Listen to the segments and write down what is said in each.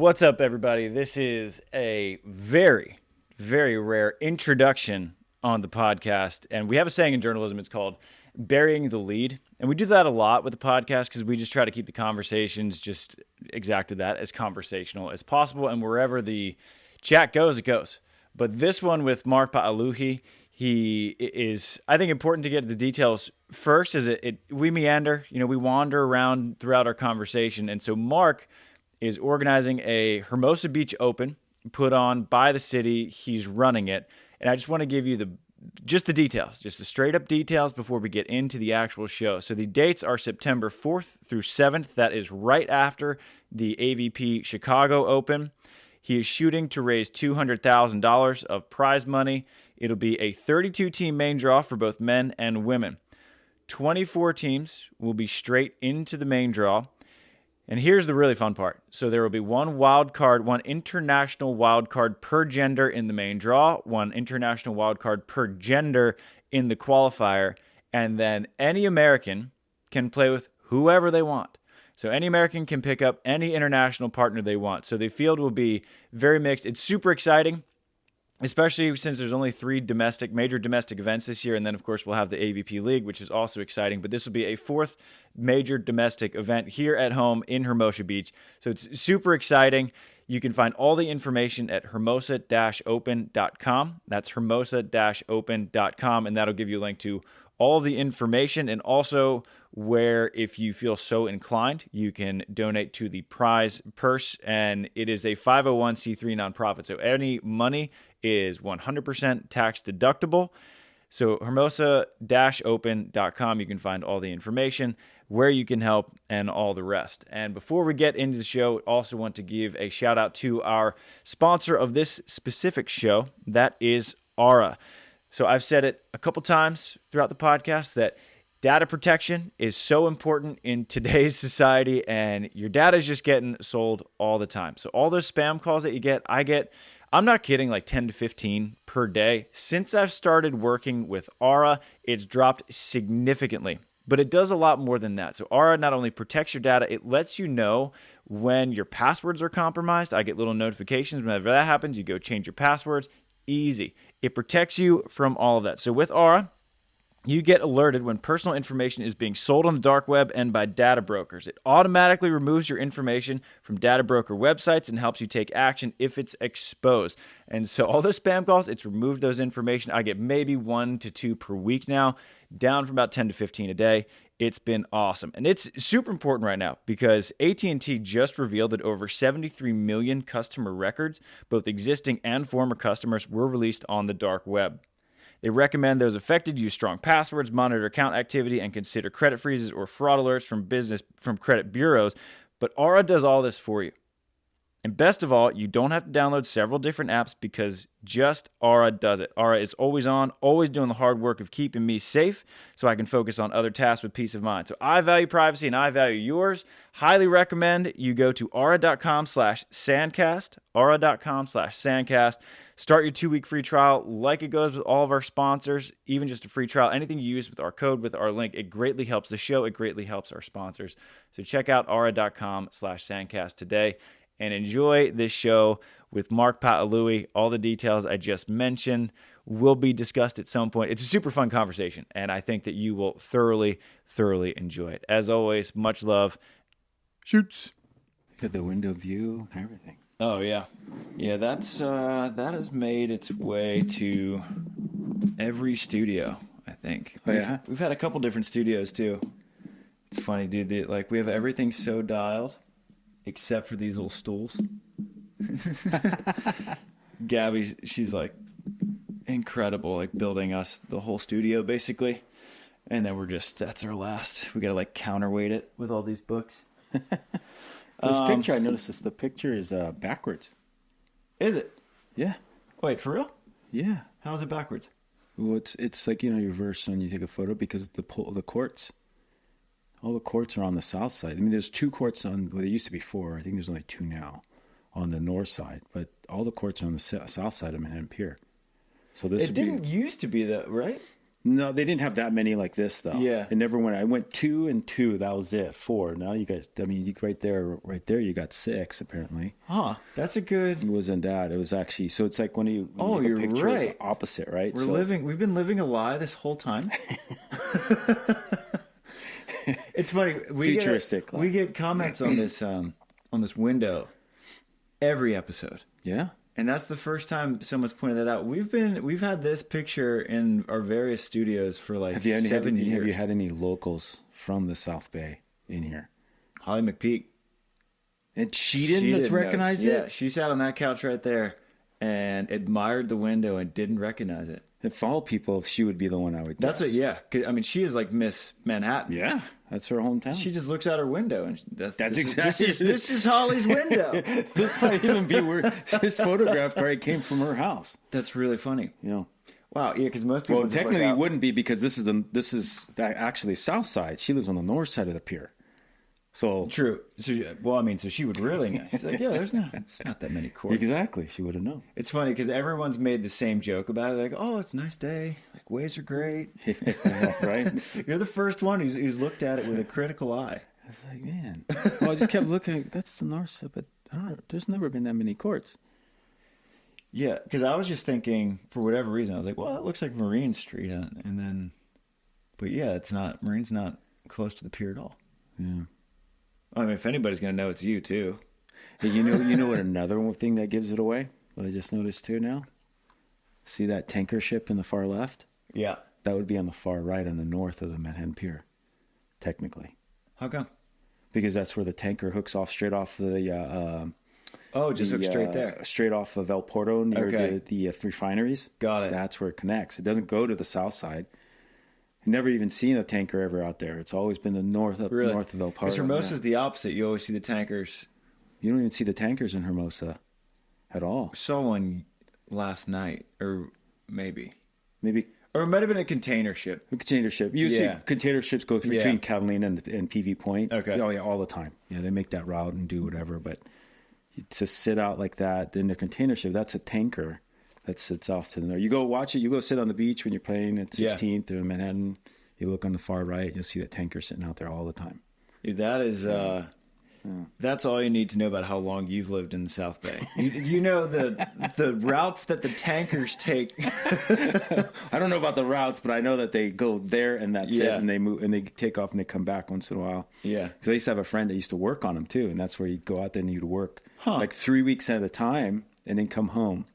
What's up, everybody? This is a very, very rare introduction on the podcast. And we have a saying in journalism, it's called burying the lead. And we do that a lot with the podcast because we just try to keep the conversations just exactly that, as conversational as possible. And wherever the chat goes, it goes. But this one with Mark Paaluhi, he is, I think, important to get the details first as we meander, we wander around throughout our conversation. And so Mark is organizing a Hermosa Beach Open put on by the city. He's running it. And I just want to give you the details, just the straight up details before we get into the actual show. So the dates are September 4th through 7th. That is right after the AVP Chicago Open. He is shooting to raise $200,000 of prize money. It'll be a 32-team main draw for both men and women. 24 teams will be straight into the main draw. And here's the really fun part. So there will be one international wild card per gender in the main draw, one international wild card per gender in the qualifier, and then any American can play with whoever they want. So any American can pick up any international partner they want. So the field will be very mixed. It's super exciting, especially since there's only 3 major domestic events this year. And then, of course, we'll have the AVP League, which is also exciting. But this will be a 4th major domestic event here at home in Hermosa Beach. So it's super exciting. You can find all the information at hermosa-open.com. That's hermosa-open.com. And that'll give you a link to all the information, and also where, if you feel so inclined, you can donate to the prize purse. And it is a 501c3 nonprofit. So any money is 100% tax deductible. So hermosa-open.com, you can find all the information, where you can help, and all the rest. And before we get into the show, I also want to give a shout out to our sponsor of this specific show. That is Aura. So I've said it a couple times throughout the podcast that data protection is so important in today's society, and your data is just getting sold all the time. So all those spam calls that you get, I'm not kidding, like 10 to 15 per day. Since I've started working with Aura, it's dropped significantly. But it does a lot more than that. So Aura not only protects your data, it lets you know when your passwords are compromised. I get little notifications whenever that happens. You go change your passwords. Easy. It protects you from all of that. So with Aura, you get alerted when personal information is being sold on the dark web and by data brokers. It automatically removes your information from data broker websites and helps you take action if it's exposed. And so all those spam calls, it's removed those information. I get maybe 1 to 2 per week now, down from about 10 to 15 a day. It's been awesome. And it's super important right now because AT&T just revealed that over 73 million customer records, both existing and former customers, were released on the dark web. They recommend those affected use strong passwords, monitor account activity, and consider credit freezes or fraud alerts from credit bureaus. But Aura does all this for you. And best of all, you don't have to download several different apps because just Aura does it. Aura is always on, always doing the hard work of keeping me safe so I can focus on other tasks with peace of mind. So I value privacy and I value yours. Highly recommend you go to aura.com/SANDCAST, aura.com/SANDCAST. Start your 2-week free trial like it goes with all of our sponsors, even just a free trial. Anything you use with our code, with our link, it greatly helps the show. It greatly helps our sponsors. So check out aura.com/SANDCAST today and enjoy this show with Mark Paaluhi. All the details I just mentioned will be discussed at some point. It's a super fun conversation, and I think that you will thoroughly, thoroughly enjoy it. As always, much love. Shoots. Look at the window view, everything. Oh, yeah. Yeah, that has made its way to every studio, I think. Oh, yeah? We've had a couple different studios, too. It's funny, dude. We have everything so dialed, except for these little stools. Gabby, she's like incredible, like building us the whole studio, basically. And then that's our last. We got to like counterweight it with all these books. This picture, I noticed the picture is backwards. Is it? Yeah. Wait, for real? Yeah. How is it backwards? Well, it's like, you reverse when you take a photo because the courts, all the courts are on the south side. I mean, there's 2 courts there used to be 4. I think there's only 2 now on the north side. But all the courts are on the south side of Manhattan Pier. So this It didn't used to be that, right? No, they didn't have that many like this though. Yeah. It never went. I went 2 and 2. That was it. 4. Now you guys. I mean, you right there. You got 6 apparently. Huh. That's a good. It wasn't that. It was actually. So it's like when you. Oh, look at you're pictures, right. It's the opposite, right? We've been living a lie this whole time. It's funny. Futuristic. We get comments on this window every episode. Yeah. And that's the first time someone's pointed that out. We've had this picture in our various studios for like 7 years. Have you had any locals from the South Bay in here? Holly McPeak. And she didn't recognize it? Yeah, she sat on that couch right there and admired the window and didn't recognize it. If all people, she would be the one I would guess. That's it, yeah. I mean, she is like Miss Manhattan. Yeah, that's her hometown. She just looks out her window and this is Holly's window. This might even be where his photograph probably came from her house. That's really funny. Yeah. Wow, yeah, because most people. Well, technically it wouldn't be because this is actually south side. She lives on the north side of the pier. So true. So she would really know. She's like, yeah, there's not that many courts. Exactly, she would have known. It's funny because everyone's made the same joke about it. Like, oh, it's a nice day. Like, waves are great. Right? You're the first one who's looked at it with a critical eye. I was like, man. Well, I just kept looking. That's the north side, but there's never been that many courts. Yeah, because I was just thinking, for whatever reason, I was like, well, it looks like Marine Street, but yeah, it's not. Marine's not close to the pier at all. Yeah. I mean, if anybody's going to know, it's you, too. Hey, you know what another thing that gives it away? What I just noticed, too, now? See that tanker ship in the far left? Yeah. That would be on the far right on the north of the Manhattan Pier, technically. How come? Because that's where the tanker hooks off straight off the... hooks straight there. Straight off of El Porto near the refineries. Got it. That's where it connects. It doesn't go to the south side. Never even seen a tanker ever out there. It's always been the north of El Porto. Because Hermosa's the opposite. You always see the tankers. You don't even see the tankers in Hermosa at all. I saw one last night, or maybe. Or it might have been a container ship. A container ship. You see container ships go through between Catalina and PV Point. Okay. Oh, yeah, all the time. Yeah, they make that route and do whatever. But to sit out like that in a container ship, that's a tanker that sits off to the north. You go watch it. You go sit on the beach when you're playing at 16th or Manhattan. You look on the far right. You'll see that tanker sitting out there all the time. Dude, that is... That's all you need to know about how long you've lived in the South Bay. You know the routes that the tankers take. I don't know about the routes, but I know that they go there and that's it, and they move and they take off and they come back once in a while. Yeah, because I used to have a friend that used to work on them too, and that's where you'd go out there and you'd work like 3 weeks at a time, and then come home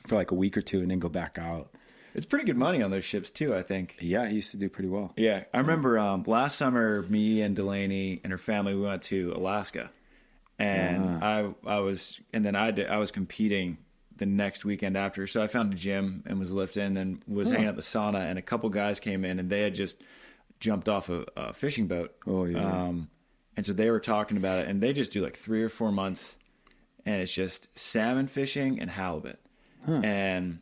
for like a week or two, and then go back out. It's pretty good money on those ships too, I think. Yeah, he used to do pretty well. Yeah, I remember last summer, me and Delaney and her family, we went to Alaska, and I was competing the next weekend after. So I found a gym and was lifting and was hanging out the sauna, and a couple guys came in and they had just jumped off a fishing boat. Oh yeah. And so they were talking about it, and they just do like 3 or 4 months, and it's just salmon fishing and halibut, and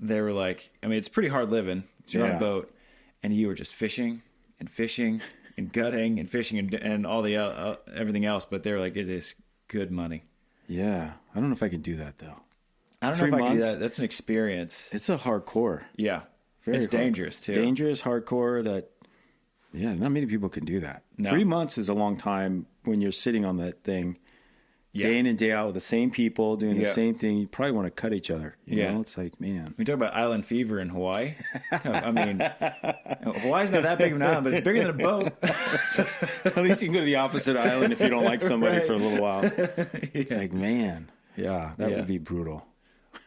they were like, I mean, it's pretty hard living. You're on a boat, and you were just fishing and gutting and fishing and all the everything else. But they were like, it is good money. Yeah, I don't know if I can do that though. I don't know if I can do that. That's an experience. It's a hardcore. Yeah, it's dangerous too. Dangerous, hardcore. Not many people can do that. No. 3 months is a long time when you're sitting on that thing. Day in and day out with the same people doing the same thing. You probably want to cut each other. You know? It's like, man. We talk about island fever in Hawaii. I mean, Hawaii's not that big of an island, but it's bigger than a boat. At least you can go to the opposite island if you don't like somebody for a little while. It's like, man. Yeah, that would be brutal.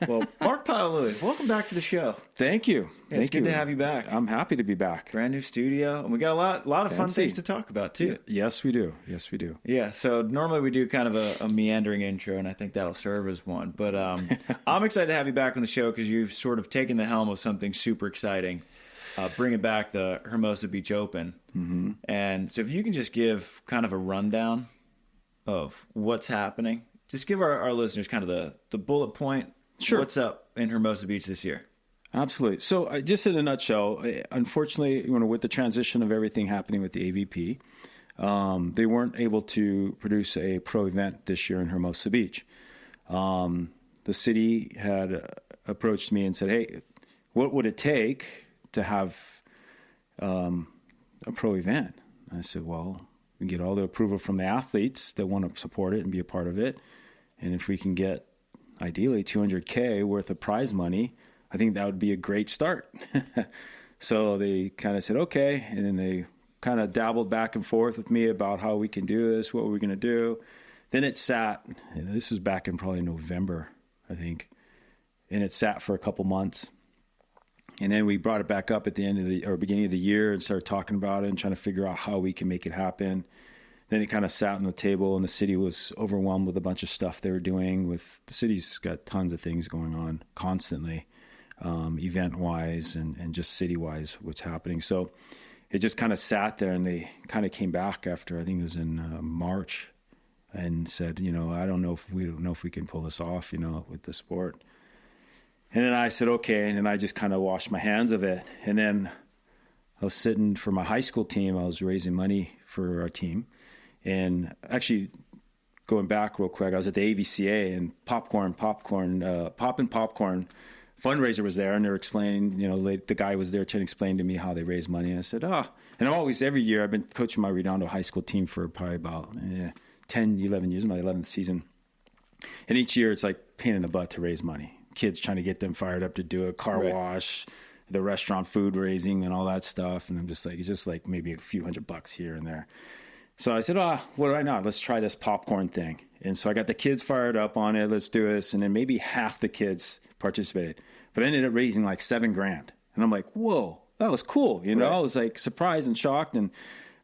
Well, Mark Paaluhi, welcome back to the show. Thank you. It's good to have you back. I'm happy to be back. Brand new studio, and we got a lot of fun things to talk about too. Yes, we do. Yeah. So normally we do kind of a meandering intro, and I think that'll serve as one. But I'm excited to have you back on the show because you've sort of taken the helm of something super exciting, bringing back the Hermosa Beach Open. Mm-hmm. And so if you can just give kind of a rundown of what's happening, just give our listeners kind of the bullet point. Sure. What's up in Hermosa Beach this year? Absolutely. So just in a nutshell, unfortunately, with the transition of everything happening with the AVP, they weren't able to produce a pro event this year in Hermosa Beach. The city had approached me and said, hey, what would it take to have a pro event. And I said, well, we get all the approval from the athletes that want to support it and be a part of it. And if we can get ideally $200K worth of prize money, I think that would be a great start. So they kind of said, okay. And then they kind of dabbled back and forth with me about how we can do this, what we're going to do. Then it sat, and this was back in probably November, I think. And it sat for a couple months. And then we brought it back up at the end of the, or beginning of the year, and started talking about it and trying to figure out how we can make it happen. Then it kind of sat on the table, and the city was overwhelmed with a bunch of stuff they were doing. With the city's got tons of things going on constantly, event-wise and just city-wise, what's happening. So it just kind of sat there, and they kind of came back after, I think it was in March, and said, you know, I don't know if we can pull this off, you know, with the sport. And then I said, okay. And then I just kind of washed my hands of it. And then I was sitting for my high school team. I was raising money for our team. And actually, going back real quick, I was at the AVCA, and Pop and Popcorn fundraiser was there. And they were explaining, you know, the guy was there to explain to me how they raise money. And I said, and I'm always, every year, I've been coaching my Redondo high school team for probably about 10, 11 years, my 11th season. And each year, it's like pain in the butt to raise money. Kids trying to get them fired up to do a car wash, the restaurant food raising and all that stuff. And I'm just like, it's just like maybe a few $100 here and there. So I said, what do I know? Let's try this popcorn thing. And so I got the kids fired up on it. Let's do this. And then maybe half the kids participated, but I ended up raising like $7,000. And I'm like, whoa, that was cool. You know, I was like surprised and shocked, and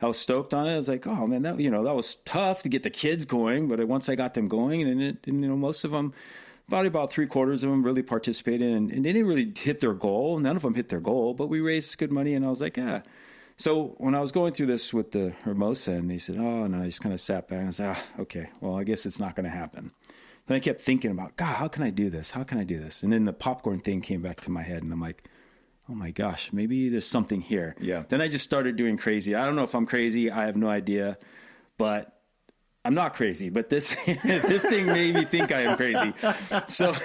I was stoked on it. I was like, oh man, that was tough to get the kids going. But once I got them going, and you know, most of them, about 3/4 of them really participated, and they didn't really hit their goal. None of them hit their goal, but we raised good money, and I was like, yeah. So when I was going through this with the Hermosa, and they said, and I just kind of sat back and I said, okay, well, I guess it's not going to happen. Then I kept thinking about, God, how can I do this? How can I do this? And then the popcorn thing came back to my head, and I'm like, oh my gosh, maybe there's something here. Yeah. Then I just started doing crazy. I don't know if I'm crazy. I have no idea, but I'm not crazy, but this this thing made me think I am crazy. So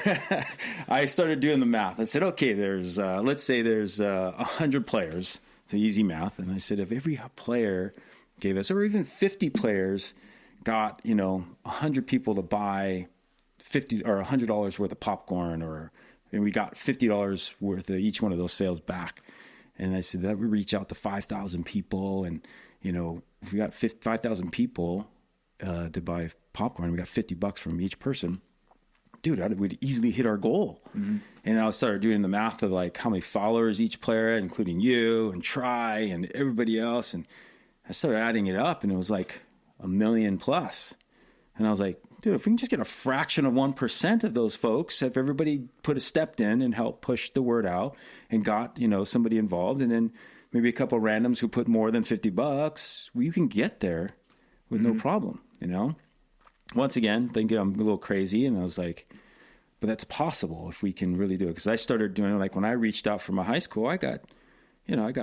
I started doing the math. I said, okay, there's let's say there's 100 players. It's easy math. And I said, if every player gave us, or even 50 players got, 100 people to buy $50 or $100 worth of popcorn, and we got $50 worth of each one of those sales back. And I said that we reach out to 5,000 people, and if we got 5,000 people to buy popcorn, we got $50 from each person. Dude, we'd easily hit our goal. Mm-hmm. And I started doing the math of like how many followers each player had, including you and Try and everybody else. And I started adding it up, and it was like 1 million plus. And I was like, dude, if we can just get a fraction of 1% of those folks, if everybody stepped in and helped push the word out and got, somebody involved, and then maybe a couple of randoms who put more than $50, you can get there with no problem, Once again, thinking I'm a little crazy, and I was like, but that's possible if we can really do it. Because I started doing it, like when I reached out from my high school, I got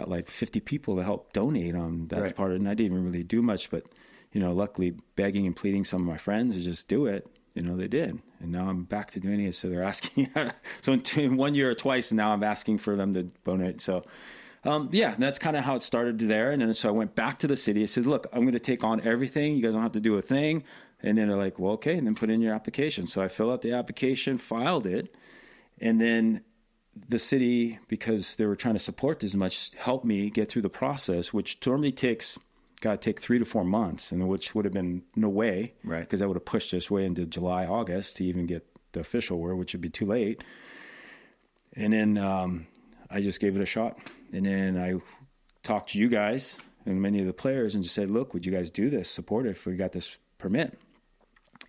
like 50 people to help donate on that part of it. And I didn't even really do much, but, luckily begging and pleading some of my friends to just do it, they did. And now I'm back to doing it. So they're asking, so in 1 year or twice, and now I'm asking for them to donate. So, that's kind of how it started there. And then so I went back to the city. I said, look, I'm going to take on everything. You guys don't have to do a thing. And then they're like, well, okay, and then put in your application. So I filled out the application, filed it, and then the city, because they were trying to support this much, helped me get through the process, which normally take 3 to 4 months, and which would have been no way, right? Because that would have pushed us way into July, August to even get the official word, which would be too late. And then I just gave it a shot. And then I talked to you guys and many of the players and just said, look, would you guys do this, support it if we got this permit?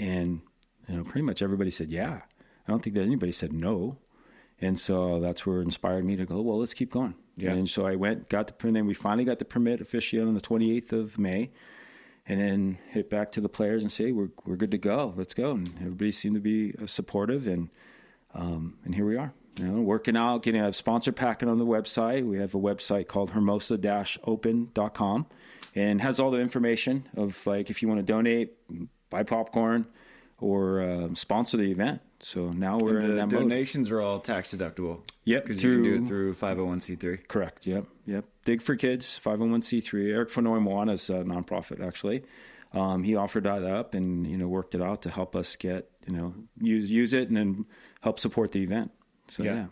And, pretty much everybody said, yeah. I don't think that anybody said no. And so that's where it inspired me to go, well, let's keep going. Yeah. And so I got the permit, and we finally got the permit officially on the 28th of May, and then hit back to the players and say, we're good to go. Let's go. And everybody seemed to be supportive, and here we are. Working out, getting a sponsor packet on the website. We have a website called hermosa-open.com, and has all the information of like if you want to donate, buy popcorn, or sponsor the event. So now we're And in that the mode. donations are all tax deductible. Yep, Because you can do it through 501c3. Correct. Yep. Dig for Kids, 501c3. Eric Fanoy Moana's a nonprofit, actually. He offered that up and, worked it out to help us get, use it and then help support the event. So, yeah.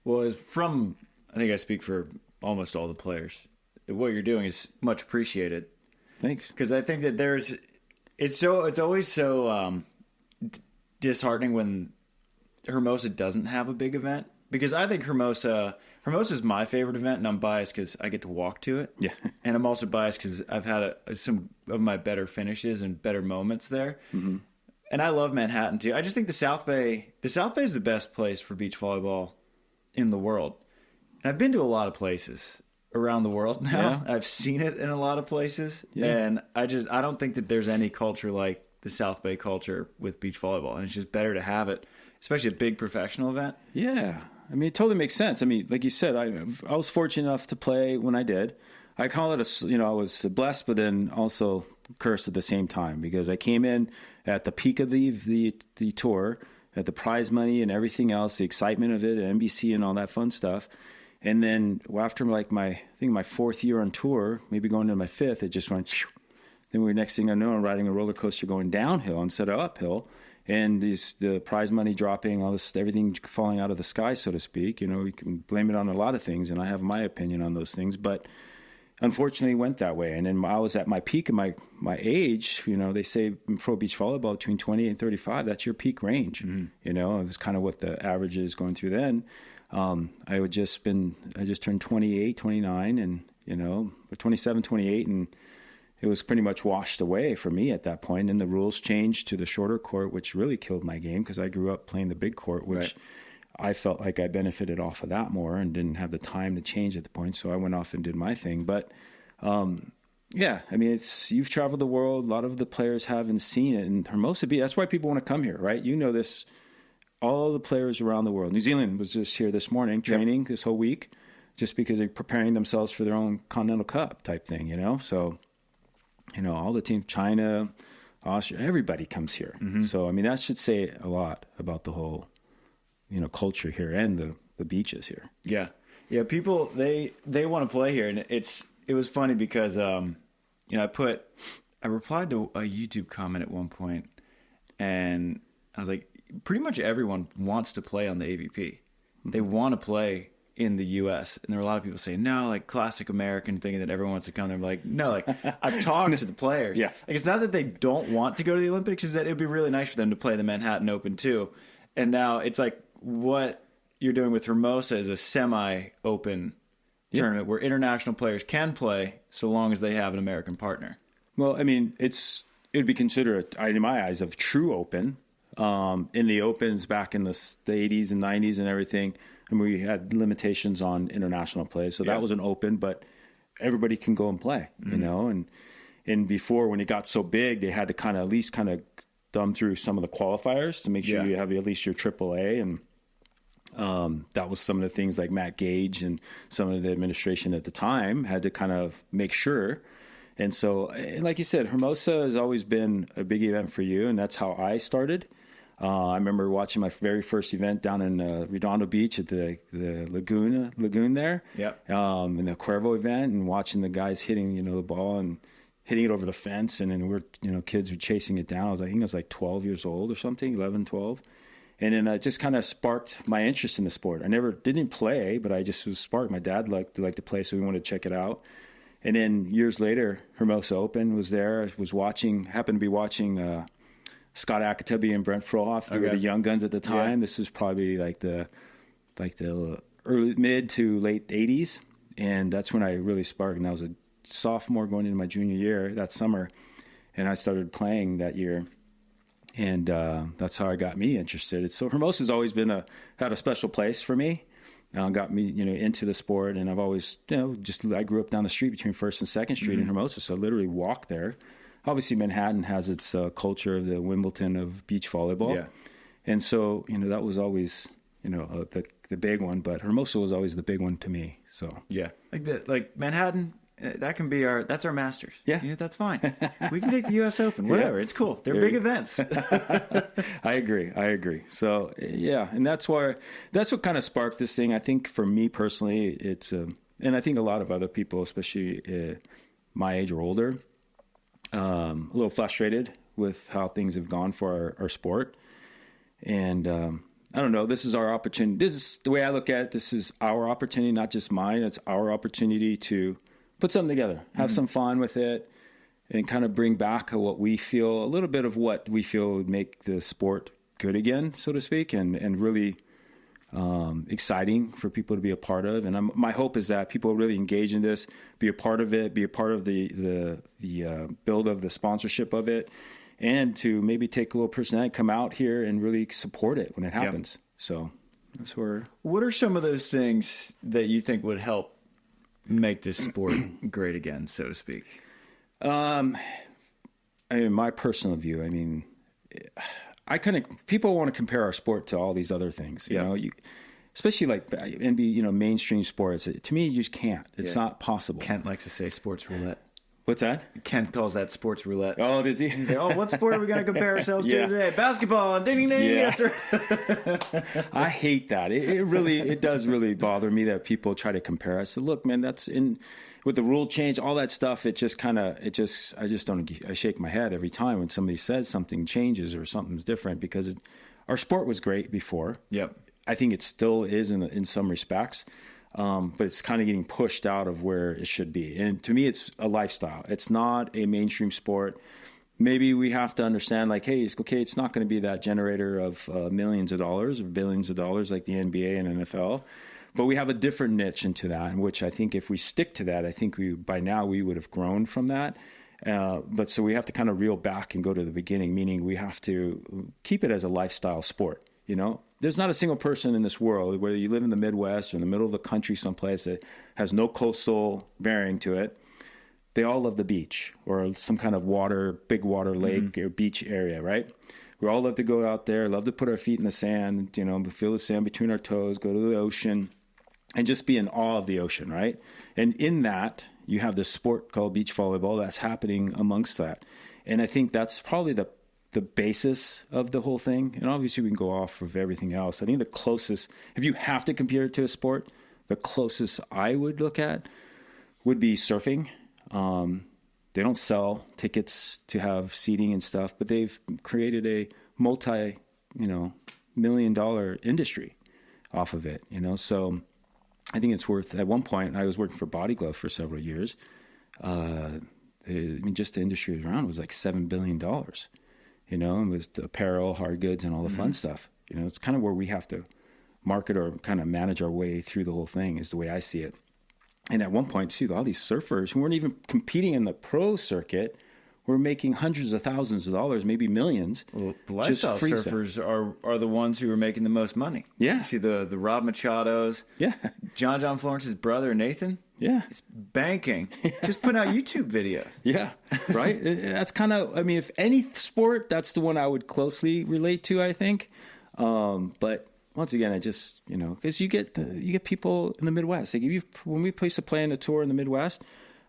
Well, I think I speak for almost all the players. What you're doing is much appreciated. Thanks. Because I think that it's always so disheartening when Hermosa doesn't have a big event. Because I think Hermosa is my favorite event, and I'm biased because I get to walk to it. Yeah. And I'm also biased because I've had some of my better finishes and better moments there. Mm-hmm. And I love Manhattan too. I just think the South Bay is the best place for beach volleyball in the world. And I've been to a lot of places around the world now. Yeah. I've seen it in a lot of places. Yeah. And I don't think that there's any culture like the South Bay culture with beach volleyball. And it's just better to have it, especially a big professional event. Yeah. I mean, it totally makes sense. I mean, like you said, I was fortunate enough to play when I did. I call it I was blessed, but then also cursed at the same time, because I came in at the peak of the tour, at the prize money and everything else, the excitement of it, and NBC and all that fun stuff. And then after my fourth year on tour, maybe going into my fifth, it just went. Then next thing I know, I'm riding a roller coaster going downhill instead of uphill. And the prize money dropping, all this, everything falling out of the sky, so to speak. You can blame it on a lot of things, and I have my opinion on those things. But unfortunately, it went that way. And then I was at my peak of my age. They say in pro beach volleyball between 28 and 35, that's your peak range. Mm-hmm. It's kind of what the average is going through then. I just turned 28, 29, and 27, 28, and it was pretty much washed away for me at that point. And the rules changed to the shorter court, which really killed my game because I grew up playing the big court, which I felt like I benefited off of that more and didn't have the time to change at the point. So I went off and did my thing. But, yeah, I mean, you've traveled the world. A lot of the players haven't seen it. And Hermosa Beach, that's why people want to come here, right? This, all the players around the world. New Zealand was just here this morning training this whole week just because they're preparing themselves for their own Continental Cup type thing, So... all the team, China, Austria, everybody comes here. Mm-hmm. So, I mean, that should say a lot about the whole, culture here and the beaches here. Yeah. Yeah. People, they want to play here. And it was funny because, I replied to a YouTube comment at one point and I was like, pretty much everyone wants to play on the AVP. Mm-hmm. They want to play in the U.S. And there were a lot of people saying, no, like classic American thinking that everyone wants to come there. I'm like, no, like I've talked to the players. Yeah. Like it's not that they don't want to go to the Olympics, it's that it would be really nice for them to play the Manhattan Open too. And now it's like what you're doing with Hermosa is a semi-open tournament where international players can play so long as they have an American partner. Well, I mean, it would be considered, in my eyes, of true open. In the Opens back in the 80s and 90s and everything, and we had limitations on international play. So that was an open, but everybody can go and play, and before when it got so big, they had to at least thumb through some of the qualifiers to make sure you have at least your AAA. And that was some of the things like Matt Gage and some of the administration at the time had to make sure. And so, like you said, Hermosa has always been a big event for you, and that's how I started. I remember watching my very first event down in Redondo Beach at the lagoon there. Yep. In the Cuervo event, and watching the guys hitting, the ball and hitting it over the fence, and then kids were chasing it down. I think I was like 12 years old or something, 11, 12. And then it just kind of sparked my interest in the sport. I didn't play, but I just was sparked. My dad liked to play, so we wanted to check it out. And then years later, Hermosa Open was there. I happened to be watching Scott Akatabi and Brent Frohoff. They were the young guns at the time. Yeah. This was probably like the early, mid to late 80s. And that's when I really sparked. And I was a sophomore going into my junior year that summer. And I started playing that year. And that's how it got me interested. So Hermosa's always had a special place for me. Got me, into the sport, and I've always, I grew up down the street between 1st and 2nd Street in Hermosa, so I literally walked there. Obviously, Manhattan has its culture of the Wimbledon of beach volleyball, and so that was always, the big one. But Hermosa was always the big one to me. So like Manhattan, That can be that's our Masters. Yeah. That's fine. We can take the U.S. Open, whatever. It's cool. They're big events. I agree. So yeah, and that's what kind of sparked this thing. I think for me personally, it's and I think a lot of other people, especially my age or older, a little frustrated with how things have gone for our sport. And I don't know, this is our opportunity. This is the way I look at it. This is our opportunity, not just mine. It's our opportunity to put something together, have some fun with it, and kind of bring back what we feel, a little bit of what we feel would make the sport good again, so to speak, and really exciting for people to be a part of. And my hope is that people really engage in this, be a part of it, be a part of the build of the sponsorship of it, and to maybe take a little personality, come out here and really support it when it happens. Yep. So that's where. What are some of those things that you think would help make this sport great again, so to speak? I mean, my personal view, I mean, people want to compare our sport to all these other things, you know, especially like NBA, mainstream sports. To me, you just can't. It's not possible. Kent likes to say sports roulette. What's that? Kent calls that sports roulette. Oh, does he? He's like, what sport are we going to compare ourselves to today? Basketball. Ding, ding, ding. Yes, sir. I hate that. It does really bother me that people try to compare us. So look, man, with the rule change, all that stuff, I just don't, I shake my head every time when somebody says something changes or something's different, because our sport was great before. Yep. I think it still is in some respects. But it's kind of getting pushed out of where it should be. And to me, it's a lifestyle. It's not a mainstream sport. Maybe we have to understand, like, hey, it's not going to be that generator of millions of dollars or billions of dollars like the NBA and NFL. But we have a different niche into that, in which I think if we stick to that, I think by now we would have grown from that. But so we have to kind of reel back and go to the beginning, meaning we have to keep it as a lifestyle sport, There's not a single person in this world, whether you live in the Midwest or in the middle of the country someplace, that has no coastal bearing to it. They all love the beach or some kind of big water lake or beach area, right? We all love to go out there, love to put our feet in the sand, feel the sand between our toes, go to the ocean, and just be in awe of the ocean, right? And in that, you have this sport called beach volleyball that's happening amongst that. And I think that's probably the basis of the whole thing. And obviously we can go off of everything else. I think the closest, if you have to compare it to a sport, the closest I would look at would be surfing. They don't sell tickets to have seating and stuff, but they've created a multi-million-dollar industry off of it, So I think it's worth, at one point, I was working for Body Glove for several years. Just the industry around was like $7 billion. And with apparel, hard goods, and all the fun stuff. It's kind of where we have to market or kind of manage our way through the whole thing, is the way I see it. And at one point, see, all these surfers who weren't even competing in the pro circuit were making hundreds of thousands of dollars, maybe millions. Well, the lifestyle surfers are the ones who are making the most money. Yeah. You see the Rob Machados. Yeah. John Florence's brother, Nathan. Yeah. He's banking. Just putting out YouTube videos. Yeah. Right. That's kind of, if any sport, that's the one I would closely relate to, I think. But once again, I just, because you get people in the Midwest. Like when we used to play in the tour in the Midwest,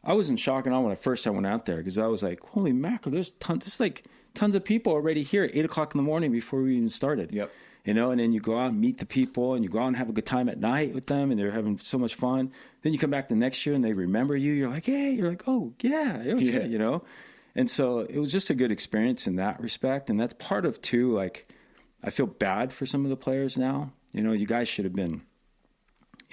I was in shock and awe when I first went out there, because I was like, holy mackerel, there's tons of people already here at 8 o'clock in the morning before we even started. Yep. And then you go out and meet the people, and you go out and have a good time at night with them, and they're having so much fun. Then you come back the next year and they remember you. You're like, hey, oh, yeah. And so it was just a good experience in that respect. And that's part of, too, like, I feel bad for some of the players now. You guys should have been,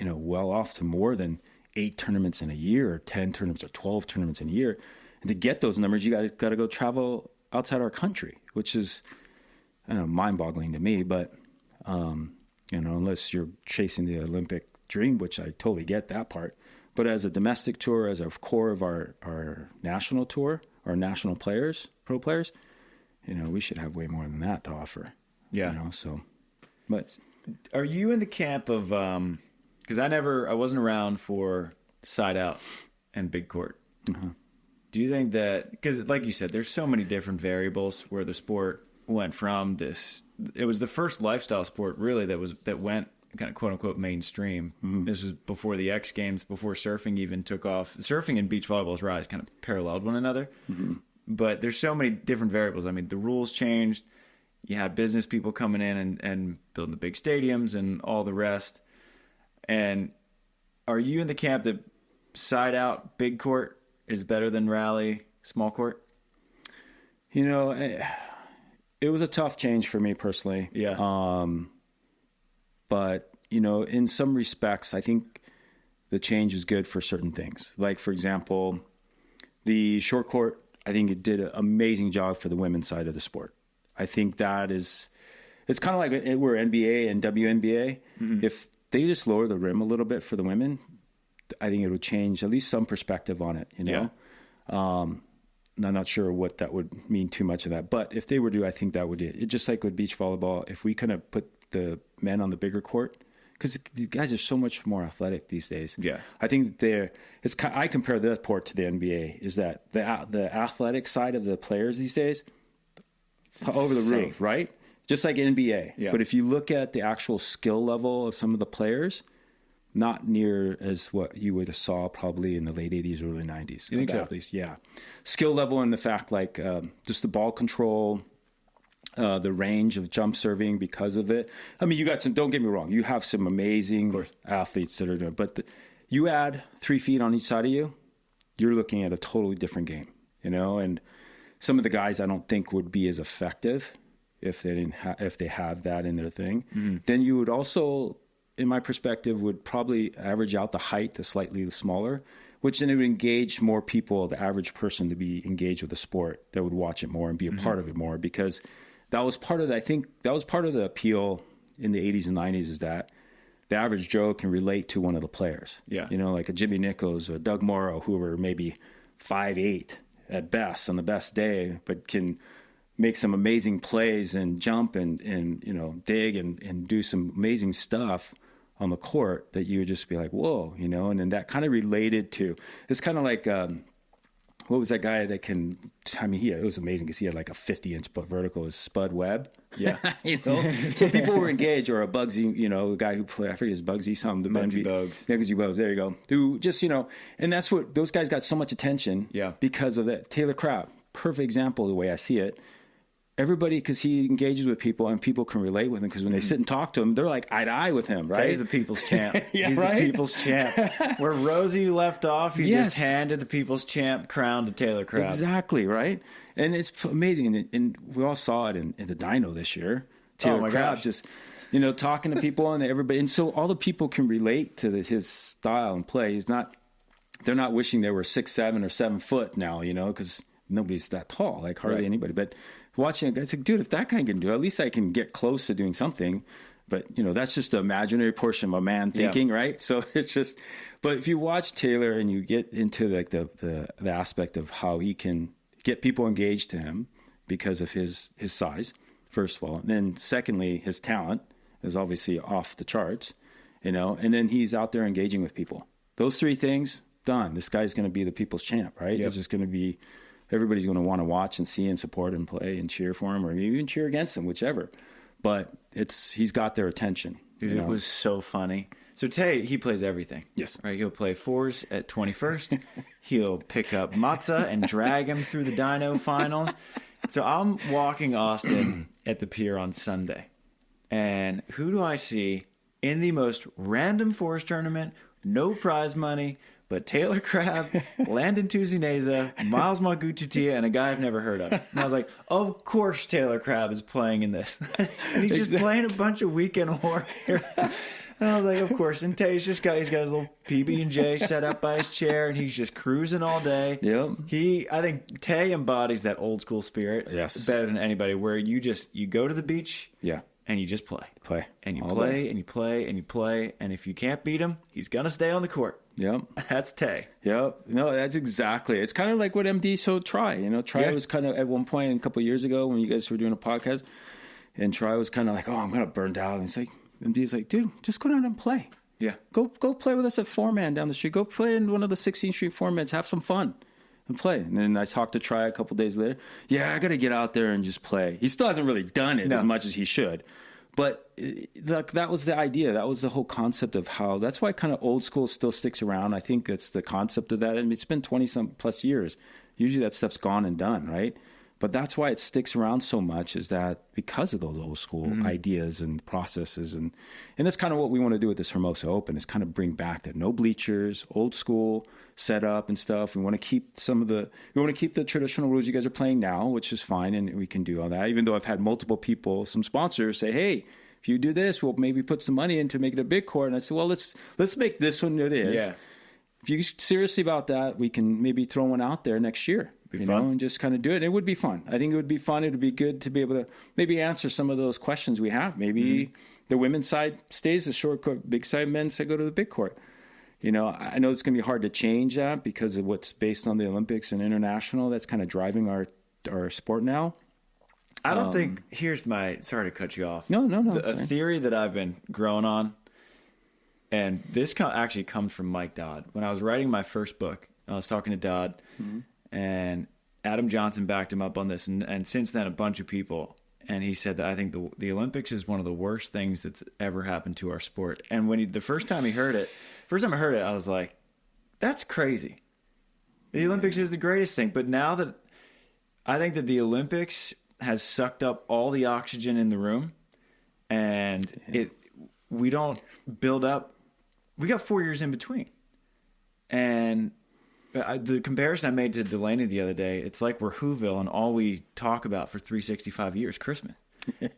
well off to more than 8 tournaments in a year, or 10 tournaments, or 12 tournaments in a year. And to get those numbers, you got to go travel outside our country, which is, I don't know, mind-boggling to me. But, unless you're chasing the Olympic dream, which I totally get that part. But as a domestic tour, as a core of our national tour, our national players, pro players, we should have way more than that to offer. Yeah. But are you in the camp of, because I wasn't around for side out and big court. Uh-huh. Do you think that, because like you said, there's so many different variables where the sport went from this, it was the first lifestyle sport really that went kind of quote unquote mainstream. This was before the X Games, before surfing even took off. Surfing and beach volleyball's rise kind of paralleled one another. But there's so many different variables. I mean, the rules changed. You had business people coming in and building the big stadiums and all the rest. And are you in the camp that side out big court is better than rally small court? You know, it was a tough change for me personally. Yeah. But, you know, in some respects, I think the change is good for certain things. Like, for example, the short court, I think it did an amazing job for the women's side of the sport. I think that is, it's kind of like we're NBA and WNBA. If they just lower the rim a little bit for the women, I think it would change at least some perspective on it, you know? Yeah. I'm not sure what that would mean too much of that, but if they were to, I think that would it. Just like with beach volleyball, if we kind of put the men on the bigger court, because the guys are so much more athletic these days. Yeah, I think I compare that sport to the NBA. Is that the athletic side of the players these days over the roof, right? Just like NBA. Yeah. But if you look at the actual skill level of some of the players, not near as what you would have saw probably in the late 80s, early 90s. You think so? Athletes, yeah. Skill level and the fact like just the ball control, the range of jump serving because of it. I mean, you got some, don't get me wrong, you have some amazing athletes that are doing it, but you add 3 feet on each side of you, you're looking at a totally different game, you know? And some of the guys I don't think would be as effective if they if they have that in their thing. Then you would also, in my perspective, would probably average out the height to slightly smaller, which then it would engage more people, the average person, to be engaged with the sport, that would watch it more and be a part of it more. Because that was part of I think that was part of the appeal in the 80s and 90s, is that the average Joe can relate to one of the players. Yeah. You know, like a Jimmy Nichols or Doug Morrow, who were maybe 5'8" at best on the best day, but can make some amazing plays and jump and you know, dig and do some amazing stuff on the court that you would just be like, whoa, you know? And then that kind of related to, it's kind of like, what was that guy that can, I mean, it was amazing because he had like a 50-inch vertical, was Spud Webb. Yeah. You know? So people were engaged, or a Bugsy, you know, the guy who played, I forget his Bugsy, something. Bugsy Bugs. Yeah, Bugsy Bugs, there you go. Who just, you know, and that's what, those guys got so much attention because of that. Taylor Crabb, perfect example of the way I see it. Everybody, because he engages with people and people can relate with him, because when they sit and talk to him, they're like eye to eye with him, right? He's the people's champ. He's right? the people's champ. Where Rosie left off, he just handed the people's champ crown to Taylor Crabb. Exactly, right? And it's amazing. And we all saw it in the dyno this year. Taylor Crabb just, you know, talking to people and everybody. And so all the people can relate to his style and play. They're not wishing they were 6'7" or 7 foot now, you know, because nobody's that tall, like hardly anybody. But watching it, it's like, dude, if that guy can do it, at least I can get close to doing something. But, you know, that's just the imaginary portion of a man thinking, right? So it's just, but if you watch Taylor and you get into like the aspect of how he can get people engaged to him because of his size, first of all. And then secondly, his talent is obviously off the charts, you know, and then he's out there engaging with people. Those 3 things, done. This guy's going to be the people's champ, right? It's just going to be, everybody's going to want to watch and see and support and play and cheer for him, or even cheer against him, whichever. But he's got their attention. Dude, it was so funny. So Tay, he plays everything. Yes. Right. He'll play 4s at 21st. He'll pick up Matza and drag him through the dyno finals. So I'm walking Austin at the pier on Sunday, and who do I see in the most random 4s tournament? No prize money, but Taylor Crabb, Landon Tuzineza, Miles Magututia, and a guy I've never heard of. And I was like, of course Taylor Crabb is playing in this. And he's just playing a bunch of weekend warrior. And I was like, of course. And Tay's he's got his little PB&J set up by his chair, and he's just cruising all day. Yep. I think Tay embodies that old school spirit better than anybody, where you go to the beach. Yeah. And you just play. And you play, and you play, and you play. And if you can't beat him, he's going to stay on the court. Yep. That's Tay. Yep. No, that's exactly. It's kind of like what MD showed Try. You know, Try was kind of, at one point a couple of years ago when you guys were doing a podcast, and Try was kind of like, oh, I'm going to burn out. And it's like, MD's like, dude, just go down and play. Yeah. Go play with us at 4-man down the street. Go play in one of the 16th Street 4-mans. Have some fun. And play. And then I talked to Try a couple days later. Yeah, I got to get out there and just play. He still hasn't really done it as much as he should. But that was the idea. That was the whole concept of how, that's why kind of old school still sticks around. I think that's the concept of that. And it's been 20 some plus years. Usually that stuff's gone and done, right? But that's why it sticks around so much, is that because of those old school ideas and processes. And that's kind of what we want to do with this Hermosa Open, is kind of bring back that no bleachers, old school setup and stuff. We want to keep the traditional rules you guys are playing now, which is fine. And we can do all that, even though I've had multiple people, some sponsors say, hey, if you do this, we'll maybe put some money in to make it a big court. And I said, well, let's make this one what it is. Yeah. If you're seriously about that, we can maybe throw one out there next year. And just kind of do it. It would be fun. I think it would be fun. It would be good to be able to maybe answer some of those questions we have. Maybe the women's side stays the short court, big side men's side go to the big court. I know it's going to be hard to change that because of what's based on the Olympics and international. That's kind of driving our sport now. I don't think, sorry to cut you off. No. A theory that I've been growing on, and this actually comes from Mike Dodd. When I was writing my first book, I was talking to Dodd, and Adam Johnson backed him up on this, and since then a bunch of people, and he said that I think the Olympics is one of the worst things that's ever happened to our sport. And when the first time I heard it, I was like, that's crazy. The Olympics is the greatest thing. But now that I think that the Olympics has sucked up all the oxygen in the room, and we don't build up. We got 4 years in between, and the comparison I made to Delaney the other day, it's like we're Whoville and all we talk about for 365 years, Christmas.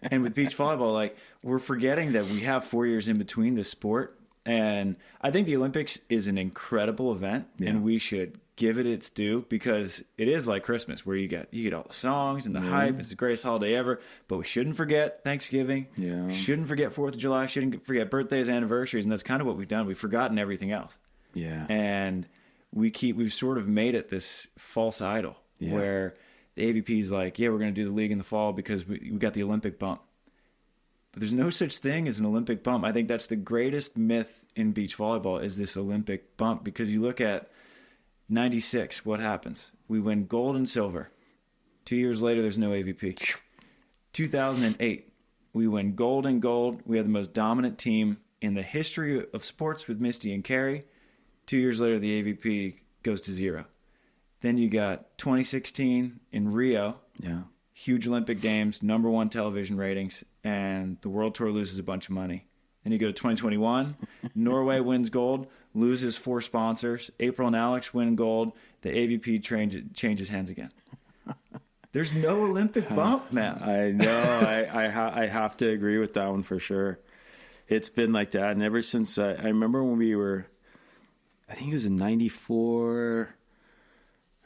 And with beach volleyball, like, we're forgetting that we have 4 years in between this sport. And I think the Olympics is an incredible event, and we should give it its due, because it is like Christmas, where you get all the songs and the hype. It's the greatest holiday ever. But we shouldn't forget Thanksgiving. Yeah. We shouldn't forget 4th of July. Shouldn't forget birthdays, anniversaries. And that's kind of what we've done. We've forgotten everything else. Yeah. And we've sort of made it this false idol where the AVP is like, we're going to do the league in the fall because we got the Olympic bump. But there's no such thing as an Olympic bump. I think that's the greatest myth in beach volleyball, is this Olympic bump, because you look at 96, what happens? We win gold and silver. 2 years later, there's no AVP. 2008, we win gold and gold. We have the most dominant team in the history of sports with Misty and Carrie. 2 years later, the AVP goes to 0. Then you got 2016 in Rio. Yeah. Huge Olympic Games, #1 television ratings, and the World Tour loses a bunch of money. Then you go to 2021. Norway wins gold, loses 4 sponsors. April and Alex win gold. The AVP changes hands again. There's no Olympic bump, man. I know. I have to agree with that one for sure. It's been like that. And ever since I remember when we were, I think it was in 94,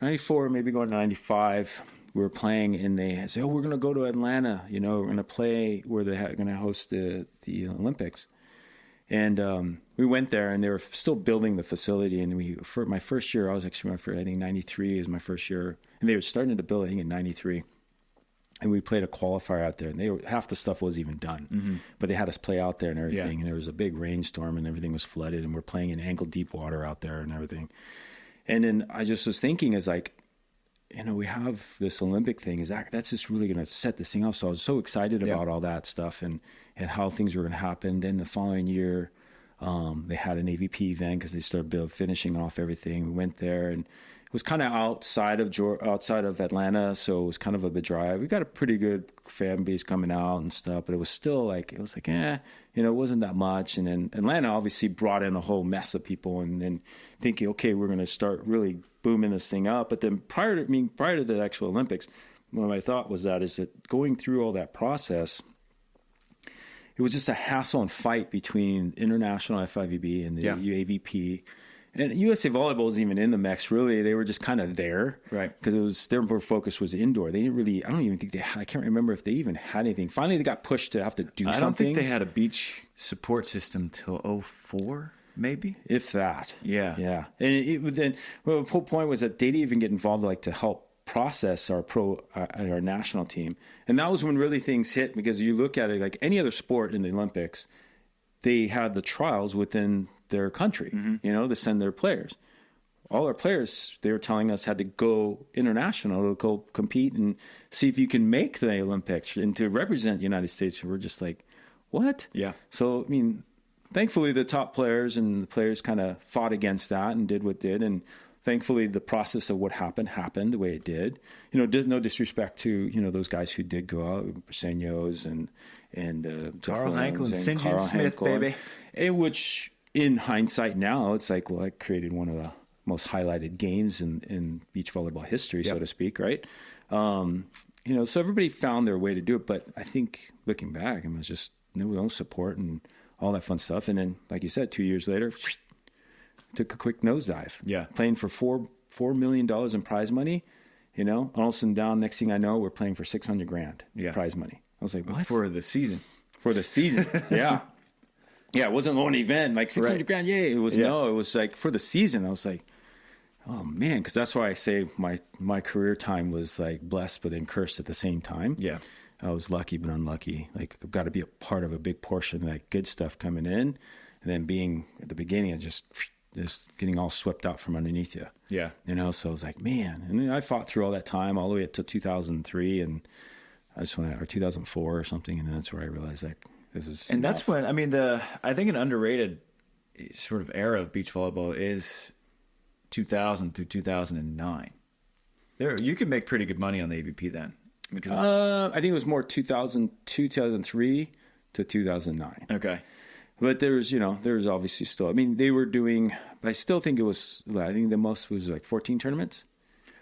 maybe going to 95. We were playing, and they said, we're going to go to Atlanta. We're going to play where they're going to host the Olympics. And we went there, and they were still building the facility. And for my first year, I was actually, I think 93 is my first year. And they were starting to build, I think, in 93. And we played a qualifier out there, and half the stuff wasn't even done. Mm-hmm. But they had us play out there and everything. Yeah. And there was a big rainstorm, and everything was flooded. And we're playing in ankle-deep water out there and everything. And then I just was thinking, is like, we have this Olympic thing. That's just really going to set this thing off. So I was so excited about all that stuff and how things were going to happen. Then the following year, they had an AVP event because they started finishing off everything. We went there, and it was kind of outside of Atlanta, so it was kind of a bit dry. We got a pretty good fan base coming out and stuff, but it was still like, it wasn't that much. And then Atlanta obviously brought in a whole mess of people, and then thinking, okay, we're going to start really booming this thing up. But then prior to the actual Olympics, what my thought was is that going through all that process, it was just a hassle and fight between international FIVB and the UAVP. And USA Volleyball was even in the mix, really. They were just kind of there. Right. Because their focus was indoor. They didn't really, I don't even think I can't remember if they even had anything. Finally, they got pushed to have to do something. I don't think they had a beach support system till 2004, maybe? If that. Yeah. Yeah. And the whole point was that they didn't even get involved to help process our national team. And that was when really things hit, because you look at it like any other sport in the Olympics, they had the trials within their country, to send their players. All our players, they were telling us, had to go international to go compete and see if you can make the Olympics and to represent the United States. And we're just like, what? Yeah. So, I mean, thankfully the top players and the players kind of fought against that and did what did. And thankfully the process of what happened the way it did. You know, no disrespect to, you know, those guys who did go out, Senyo's and Carl Hankel and St. Carl Smith, Hankel, baby. And which in hindsight now, it's like, well, I created one of the most highlighted games in beach volleyball history, so to speak, right? You know, so everybody found their way to do it. But I think looking back, it was just no support and all that fun stuff. And then, like you said, 2 years later, took a quick nosedive. Yeah. Playing for $4 million in prize money, you know, all of a sudden down, next thing I know, we're playing for $600,000 prize money. I was like, what? For the season. For the season. Yeah. Yeah. It wasn't one event, like $600,000. Yay. It was, no, it was like for the season. I was like, oh man. Cause that's why I say my career time was like blessed, but then cursed at the same time. Yeah. I was lucky, but unlucky. Like I've got to be a part of a big portion of that good stuff coming in. And then being at the beginning, just getting all swept out from underneath you. Yeah. You know, so I was like, man. And then I fought through all that time all the way up to 2003 and or 2004 or something. And that's where I realized that this is. And that's when, I mean, I think an underrated sort of era of beach volleyball is 2000 through 2009. You could make pretty good money on the AVP then. Because I think it was more 2003 to 2009. Okay. But there was obviously still, I mean, they were doing, but I still think I think the most was like 14 tournaments.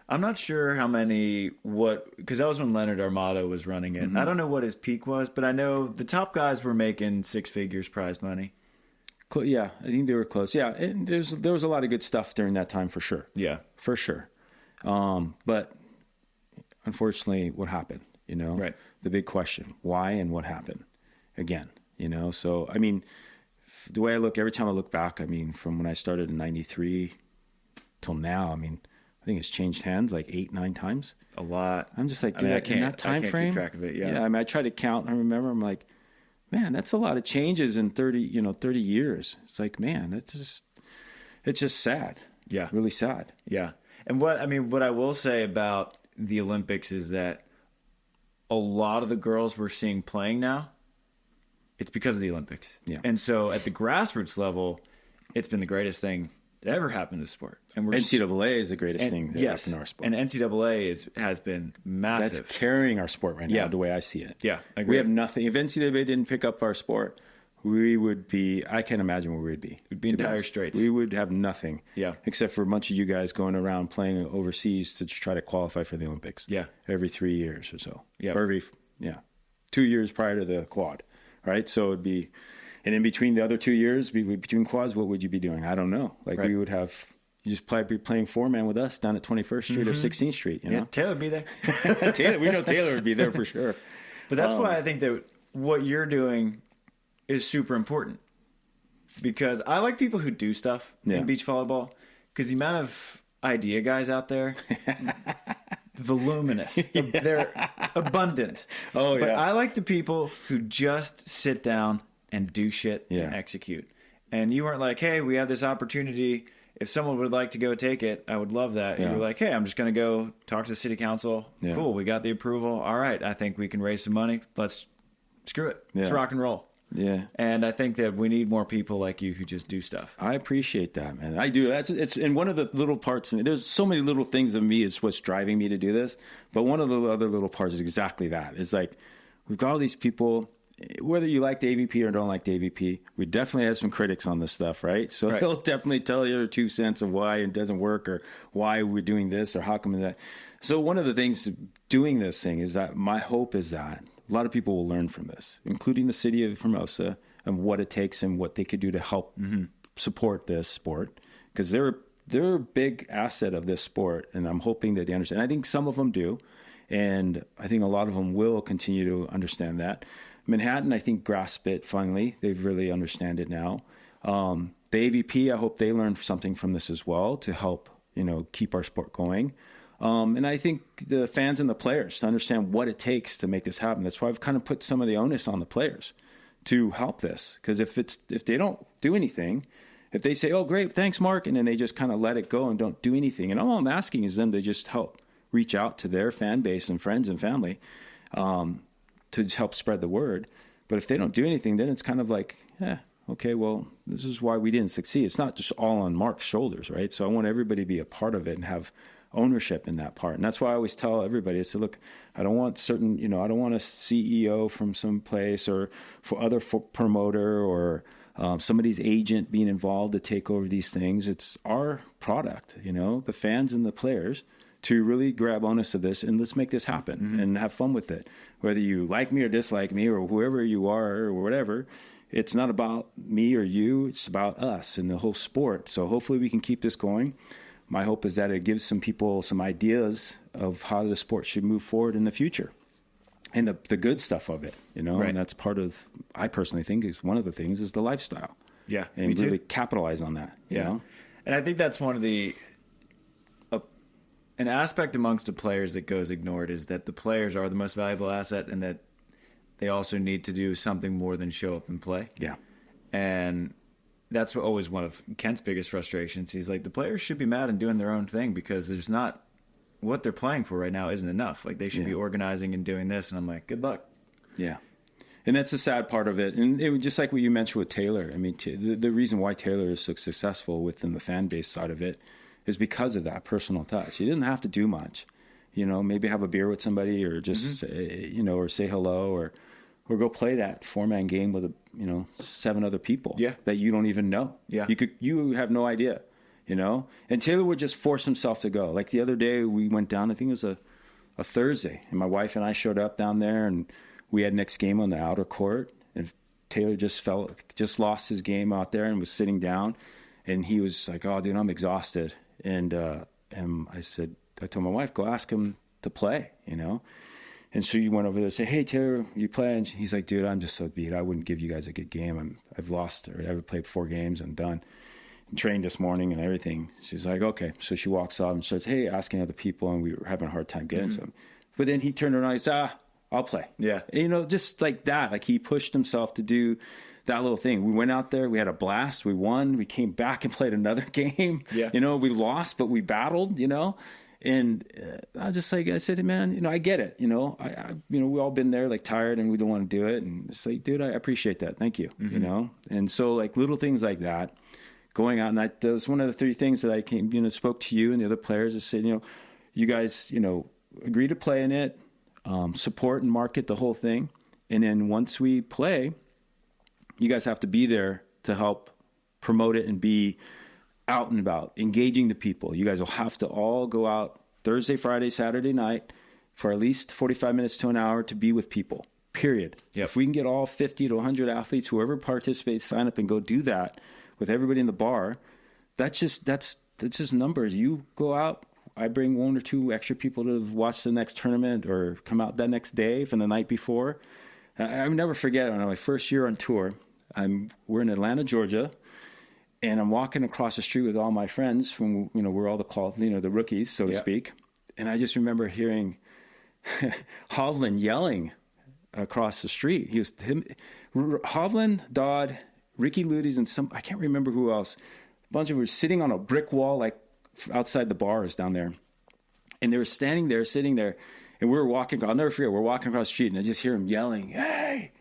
I'm not sure how many, because that was when Leonard Armato was running it. Mm-hmm. I don't know what his peak was, but I know the top guys were making 6 figures prize money. Yeah, I think they were close. Yeah, and there was a lot of good stuff during that time for sure. Yeah. For sure. But unfortunately, what happened? You know, right. The big question: why and what happened? Again, you know. So I mean, the way every time I look back, I mean, from when I started in '93 till now, I mean, I think it's changed hands like 8-9 times. A lot. I'm just like, in that time frame. Keep track of it. Yeah. Yeah. I mean, I try to count. I remember. I'm like, man, that's a lot of changes in 30 years. It's like, man, it's just sad. Yeah. Really sad. Yeah. And what I will say about the Olympics is that a lot of the girls we're seeing playing now, it's because of the Olympics. Yeah. And so at the grassroots level, it's been the greatest thing that ever happened to sport. And NCAA is the greatest thing that happened to our sport. And NCAA has been massive. That's carrying our sport right now, the way I see it. Yeah, I agree. We have nothing. If NCAA didn't pick up our sport, we would be, I can't imagine where we'd be. We'd be in dire straits. We would have nothing. Yeah. Except for a bunch of you guys going around playing overseas to try to qualify for the Olympics. Yeah. Every 3 years or so. Yeah. Or 2 years prior to the quad. Right? So it'd be, and in between the other 2 years, between quads, what would you be doing? I don't know. Like we would have, you just probably be playing 4-man with us down at 21st Street or 16th Street, you know? Taylor would be there. We know Taylor would be there for sure. But that's why I think that what you're doing is super important. Because I like people who do stuff in beach volleyball. Because the amount of idea guys out there, voluminous. They're abundant. Oh, but I like the people who just sit down and do shit and execute. And you weren't like, hey, we have this opportunity. If someone would like to go take it, I would love that. You were like, hey, I'm just going to go talk to the city council. Yeah. Cool, we got the approval. All right, I think we can raise some money. Let's screw it. Let's rock and roll. Yeah. And I think that we need more people like you who just do stuff. I appreciate that, man. I do. It's in one of the little parts of me. There's so many little things of me. It's what's driving me to do this. But one of the other little parts is exactly that. It's like we've got all these people, whether you like the AVP or don't like the AVP, we definitely have some critics on this stuff, right? So they'll definitely tell you their 2 cents of why it doesn't work or why we're doing this or how come that. So one of the things doing this thing is that my hope is that a lot of people will learn from this, including the city of Hermosa, and what it takes and what they could do to help support this sport, because they're a big asset of this sport, and I'm hoping that they understand. I think some of them do, and I think a lot of them will continue to understand that. Manhattan, I think, grasped it finally. They've really understand it now. The AVP, I hope they learn something from this as well to help, keep our sport going. And I think the fans and the players to understand what it takes to make this happen. That's why I've kind of put some of the onus on the players to help this. Because if they don't do anything, if they say, oh, great, thanks, Mark, and then they just kind of let it go and don't do anything. And all I'm asking is them to just help reach out to their fan base and friends and family to help spread the word. But if they don't do anything, then it's kind of like, okay, well, this is why we didn't succeed. It's not just all on Mark's shoulders, right? So I want everybody to be a part of it and have ownership in that part. And that's why I always tell everybody, I say, look, I don't want certain, I don't want a CEO from some place or for promoter or somebody's agent being involved to take over these things. It's our product, the fans and the players, to really grab onus of this and let's make this happen and have fun with it. Whether you like me or dislike me or whoever you are or whatever, it's not about me or you. It's about us and the whole sport. So hopefully we can keep this going. My hope is that it gives some people some ideas of how the sport should move forward in the future and the good stuff of it, Right. And that's part of, I personally think is one of the things is the lifestyle. Yeah. And really capitalize on that, you know? And I think that's one of an aspect amongst the players that goes ignored is that the players are the most valuable asset and that they also need to do something more than show up and play. Yeah. And that's always one of Kent's biggest frustrations. He's like, the players should be mad and doing their own thing because there's not what they're playing for right now isn't enough. Like they should be organizing and doing this. And I'm like, good luck. Yeah. And that's the sad part of it. And it was just like what you mentioned with Taylor. I mean, the reason why Taylor is so successful within the fan base side of it is because of that personal touch. He didn't have to do much, maybe have a beer with somebody or just, or say hello or go play that 4-man game with 7 other people that you don't even know. Yeah. You have no idea, and Taylor would just force himself to go. Like the other day we went down, I think it was a Thursday, and my wife and I showed up down there and we had next game on the outer court, and Taylor just lost his game out there and was sitting down, and he was like, "Oh, dude, I'm exhausted." And I told my wife, "Go ask him to play," And so you went over there and said, "Hey, Taylor, you play?" And he's like, "Dude, I'm just so beat. I wouldn't give you guys a good game. I've lost, or I've played 4 games. I'm done. And trained this morning and everything." She's like, "Okay." So she walks off and starts, asking other people, and we were having a hard time getting some. But then he turned around and he said, I'll play. Yeah. Just like that. Like he pushed himself to do that little thing. We went out there, we had a blast, we won, we came back and played another game. Yeah. We lost, but we battled, And I just like, I said, man, I get it. We all been there, like tired and we don't want to do it. And it's like, dude, I appreciate that. Thank you. And so like little things like that going out. And that was one of the 3 things that I spoke to you and the other players and said, you guys, agree to play in it, support and market the whole thing. And then once we play, you guys have to be there to help promote it and be out and about, engaging the people. You guys will have to all go out Thursday, Friday, Saturday night for at least 45 minutes to an hour to be with people, period. Yep. If we can get all 50 to 100 athletes, whoever participates, sign up and go do that with everybody in the bar, that's just numbers. You go out, I bring 1 or 2 extra people to watch the next tournament or come out that next day from the night before. I'll never forget on my first year on tour, we're in Atlanta, Georgia, and I'm walking across the street with all my friends from, we're all the rookies, so to speak. And I just remember hearing Hovland yelling across the street. He was Hovland, Dodd, Ricky Ludes, and I can't remember who else. A bunch of them were sitting on a brick wall, like outside the bars down there. And they were standing there, sitting there, and we were walking. I'll never forget. We're walking across the street, and I just hear him yelling, "Hey,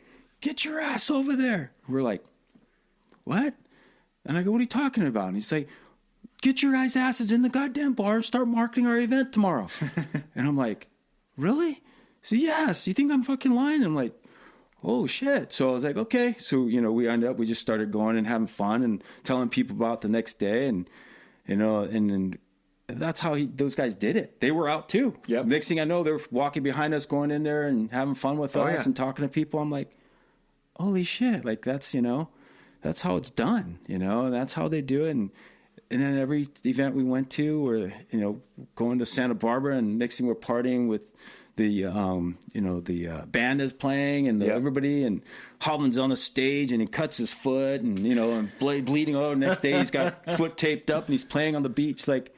get your ass over there!" We're like, "What?" And I go, "What are you talking about?" And he's like, "Get your guys' asses in the goddamn bar and start marketing our event tomorrow." And I'm like, "Really?" So yes. You think I'm fucking lying? I'm like, "Oh shit!" So I was like, "Okay." So we just started going and having fun and telling people about the next day, and and that's how those guys did it. They were out too. Yep. Next thing I know, they're walking behind us, going in there and having fun with us and talking to people. I'm like, holy shit! Like that's that's how it's done. And that's how they do it. And then every event we went to, or going to Santa Barbara, and next thing we're partying with the band is playing and everybody, and Hovland's on the stage and he cuts his foot and and bleeding. Oh, next day he's got foot taped up and he's playing on the beach. Like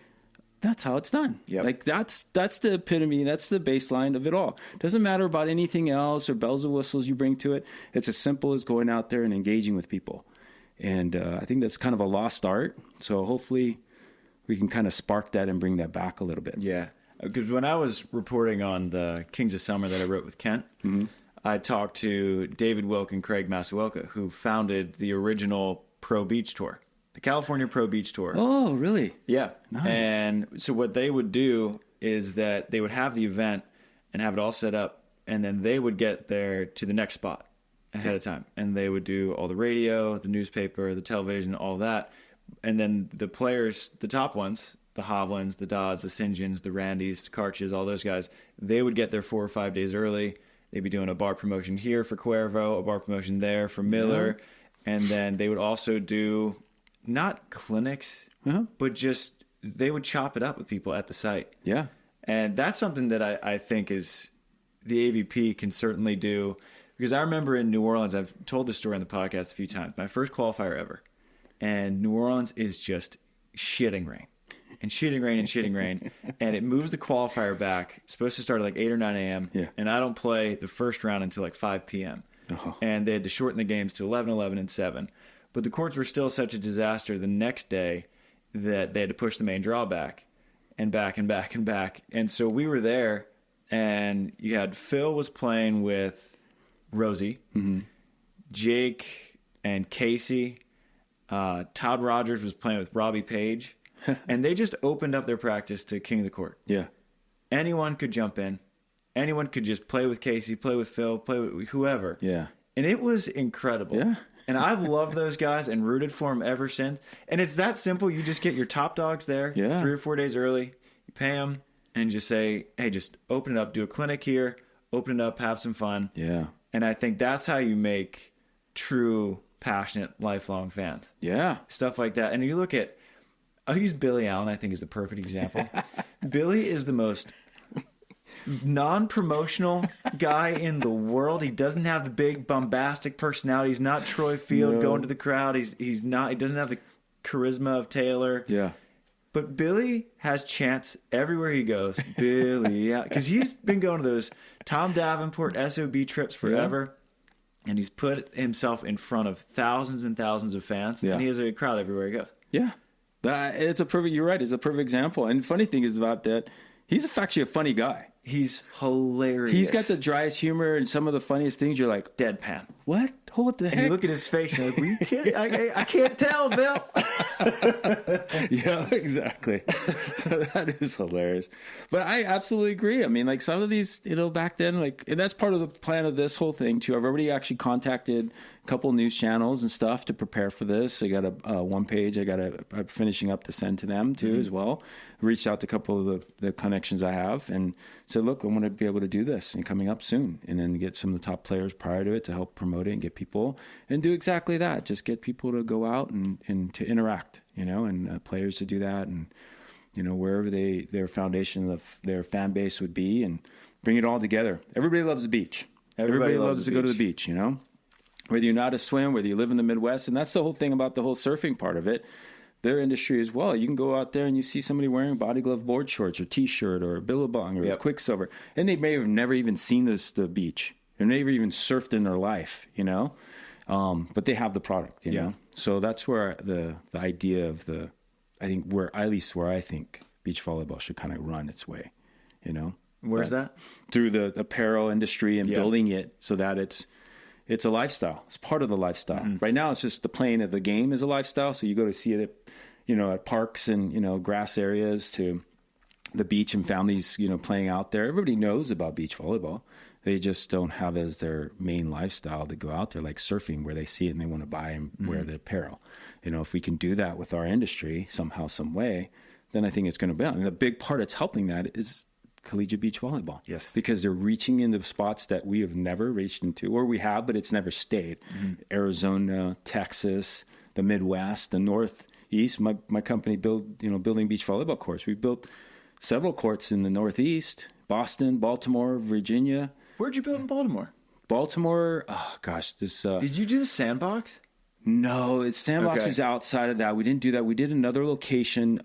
that's how it's done. Yep. Like that's the epitome. That's the baseline of it all. Doesn't matter about anything else or bells and whistles you bring to it. It's as simple as going out there and engaging with people. And I think that's kind of a lost art. So hopefully we can kind of spark that and bring that back a little bit. Yeah. Because when I was reporting on the Kings of Summer that I wrote with Kent, I talked to David Wilk and Craig Masuoka, who founded the original Pro Beach Tour, the California Pro Beach Tour. Oh, really? Yeah. Nice. And so what they would do is that they would have the event and have it all set up, and then they would get there to the next spot ahead of time. And they would do all the radio, the newspaper, the television, all that. And then the players, the top ones, the Hovlands, the Dodds, the St. Johns, the Randys, the Karches, all those guys, they would get there 4 or 5 days early. They'd be doing a bar promotion here for Cuervo, a bar promotion there for Miller. Yeah. And then they would also do not clinics, but just they would chop it up with people at the site. Yeah. And that's something that I think is the AVP can certainly do. Because I remember in New Orleans, I've told this story on the podcast a few times, my first qualifier ever. And New Orleans is just shitting rain. And shitting rain and shitting rain. And it moves the qualifier back. It's supposed to start at like 8 or 9 a.m. Yeah. And I don't play the first round until like 5 p.m. Oh. And they had to shorten the games to 11, 11, and 7. But the courts were still such a disaster the next day that they had to push the main draw back and back and back and back. And so we were there, and you had Phil was playing with Rosie, Jake and Casey. Todd Rogers was playing with Robbie Page. And they just opened up their practice to King of the Court. Yeah. Anyone could jump in. Anyone could just play with Casey, play with Phil, play with whoever. Yeah. And it was incredible. Yeah. And I've loved those guys and rooted for them ever since. And it's that simple. You just get your top dogs there 3 or 4 days early. You pay them and just say, hey, just open it up. Do a clinic here. Open it up. Have some fun. Yeah. And I think that's how you make true, passionate, lifelong fans. Yeah. Stuff like that. And you look at, I'll use Billy Allen, I think is the perfect example. Billy is the most non-promotional guy in the world. He doesn't have the big bombastic personality. He's not Troy Field going to the crowd. He doesn't have the charisma of Taylor. Yeah. But Billy has chants everywhere he goes. Billy, because he's been going to those Tom Davenport SOB trips forever. Yeah. And he's put himself in front of thousands and thousands of fans. Yeah. And he has a crowd everywhere he goes. Yeah. You're right. It's a perfect example. And the funny thing is about that, he's actually a funny guy. He's hilarious. He's got the driest humor and some of the funniest things. You're like, deadpan. What? What the heck? And you look at his face and you're like, well, you can't, I can't tell, Bill. Yeah, exactly. So that is hilarious. But I absolutely agree. I mean, like some of these, back then, like, and that's part of the plan of this whole thing too. I've already actually contacted a couple news channels and stuff to prepare for this. I got a one page. I'm finishing up to send to them too as well. I reached out to a couple of the connections I have and said, look, I want to be able to do this and coming up soon, and then get some of the top players prior to it to help promote it and get people and do exactly that. Just get people to go out and to interact, and players to do that, and wherever their foundation of their fan base would be, and bring it all together. Everybody loves the beach. Everybody loves to go to the beach. Whether you're not a swim, whether you live in the Midwest, and that's the whole thing about the whole surfing part of it. Their industry as well. You can go out there and you see somebody wearing body glove board shorts or T-shirt or a billabong or a Quicksilver, and they may have never even seen the beach. They've never even surfed in their life, but they have the product, you know. So that's where the idea of I think beach volleyball should kind of run its way, Where's that? Through the apparel industry and building it so that it's a lifestyle. It's part of the lifestyle. Mm-hmm. Right now, it's just the playing of the game is a lifestyle. So you go to see it, at parks and, grass areas, to the beach and families, playing out there. Everybody knows about beach volleyball. They just don't have as their main lifestyle to go out there, like surfing, where they see it and they want to buy and wear the apparel. If we can do that with our industry somehow, some way, then I think it's going to be on. And the big part that's helping that is collegiate beach volleyball. Yes. Because they're reaching into spots that we have never reached into, or we have, but it's never stayed. Mm-hmm. Arizona, Texas, the Midwest, the Northeast. My company building beach volleyball courts. We built several courts in the Northeast, Boston, Baltimore, Virginia. Where'd you build in Baltimore? Baltimore, oh gosh, this... Did you do the Sandbox? No, Sandbox is outside of that. We didn't do that. We did another location.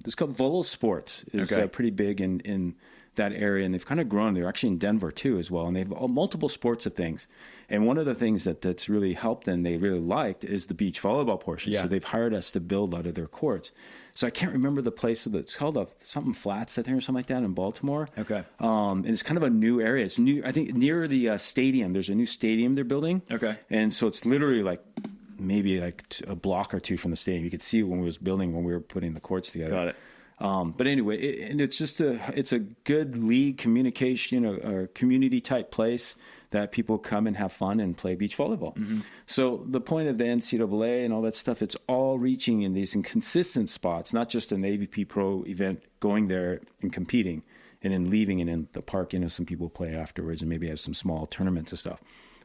It's called Volleyball Sports. It's pretty big in that area, and they've kind of grown. They're actually in Denver too as well, and they have multiple sports of things. And one of the things that's really helped and they really liked is the beach volleyball portion. Yeah. So they've hired us to build out of their courts. So I can't remember the place that's called something Flats, I think, or something like that in Baltimore. Okay. And it's kind of a new area. It's new, I think, near the stadium. There's a new stadium they're building. Okay. And so it's literally like maybe like a block or two from the stadium. You could see when we were putting the courts together. Got it. But anyway, it's a good league communication, or community type place that people come and have fun and play beach volleyball. Mm-hmm. So the point of the NCAA and all that stuff, it's all reaching in these inconsistent spots, not just an AVP Pro event going there and competing and then leaving and in the park, some people play afterwards and maybe have some small tournaments and stuff.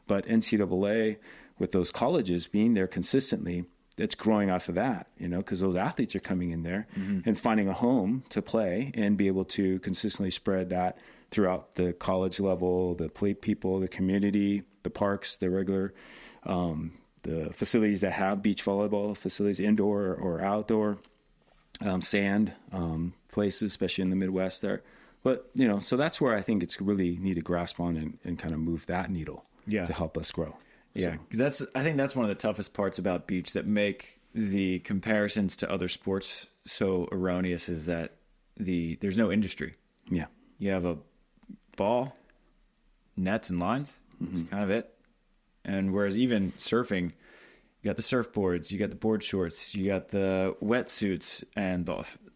But NCAA with those colleges being there consistently, it's growing off of that, because those athletes are coming in there and finding a home to play and be able to consistently spread that throughout the college level, the play people, the community, the parks, the regular, the facilities that have beach volleyball facilities, indoor or outdoor, sand places, especially in the Midwest there. But, so that's where I think it's really need to grasp on and kind of move that needle to help us grow. Yeah, because I think that's one of the toughest parts about beach that make the comparisons to other sports so erroneous is that there's no industry. Yeah. You have a ball, nets, and lines. That's kind of it. And whereas even surfing, you got the surfboards, you got the board shorts, you got the wetsuits, and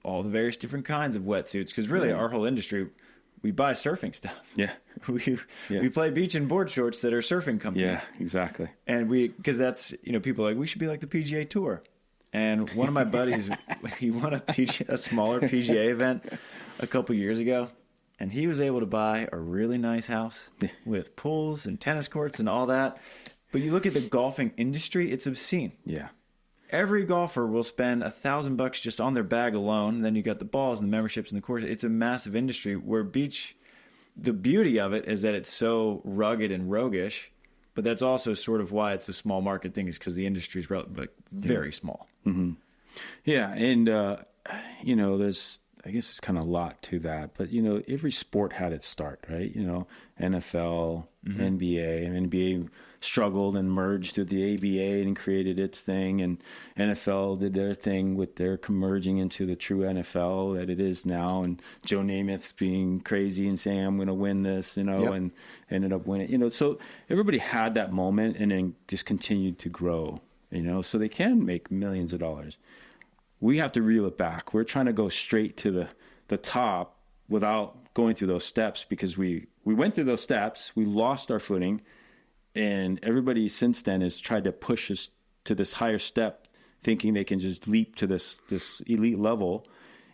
all the various different kinds of wetsuits. Because really, our whole industry, we buy surfing stuff. Yeah. We play beach and board shorts that are surfing companies. Yeah, exactly. And because that's, people are like, we should be like the PGA Tour. And one of my buddies, he won a smaller PGA event a couple years ago. And he was able to buy a really nice house with pools and tennis courts and all that. But you look at the golfing industry, it's obscene. Yeah. Every golfer will spend $1,000 just on their bag alone. Then you got the balls and the memberships and the courses. It's a massive industry where beach, the beauty of it is that it's so rugged and roguish, but that's also sort of why it's a small market thing, is because the industry is very small. Mm-hmm. Yeah. And, there's, I guess it's kind of a lot to that, but every sport had its start, right? NFL, NBA, and NBA struggled and merged with the ABA and created its thing, and NFL did their thing with their merging into the true NFL that it is now, and Joe Namath being crazy and saying, I'm going to win this, and ended up winning, so everybody had that moment and then just continued to grow, so they can make millions of dollars. We have to reel it back. We're trying to go straight to the top without going through those steps, because we went through those steps, we lost our footing, and everybody since then has tried to push us to this higher step, thinking they can just leap to this elite level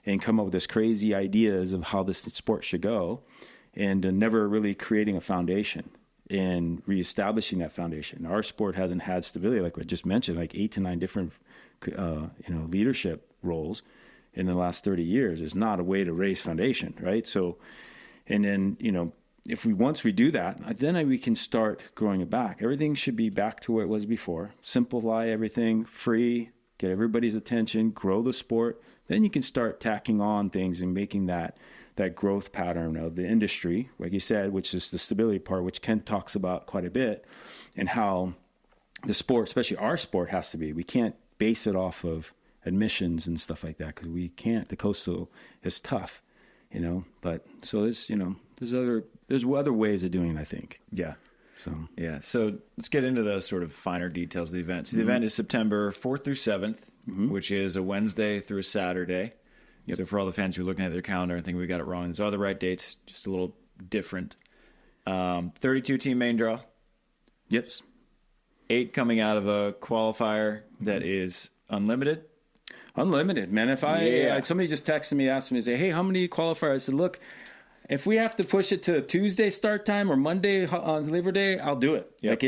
and come up with this crazy ideas of how this sport should go, and never really creating a foundation and reestablishing that foundation. Our sport hasn't had stability, like I just mentioned, like 8 to 9 different leadership roles in the last 30 years is not a way to raise foundation, right? So, and then, once we do that, then we can start growing it back. Everything should be back to where it was before. Simplify everything, free, get everybody's attention, grow the sport. Then you can start tacking on things and making that growth pattern of the industry, like you said, which is the stability part, which Ken talks about quite a bit, and how the sport, especially our sport, has to be. We can't base it off of admissions and stuff like that, because we can't. The coastal is tough, But so there's other ways of doing it, I think. Yeah. So let's get into the sort of finer details of the event. So the event is September 4th through 7th, which is a Wednesday through a Saturday. Yep. So for all the fans who are looking at their calendar and thinking we got it wrong, these are the right dates, just a little different. 32 team main draw. Yep. 8 coming out of a qualifier that is unlimited. Unlimited, man. If somebody just texted me, asked me, say, hey, how many qualifiers? I said, look, if we have to push it to Tuesday start time or Monday on Labor Day, I'll do it. Yep.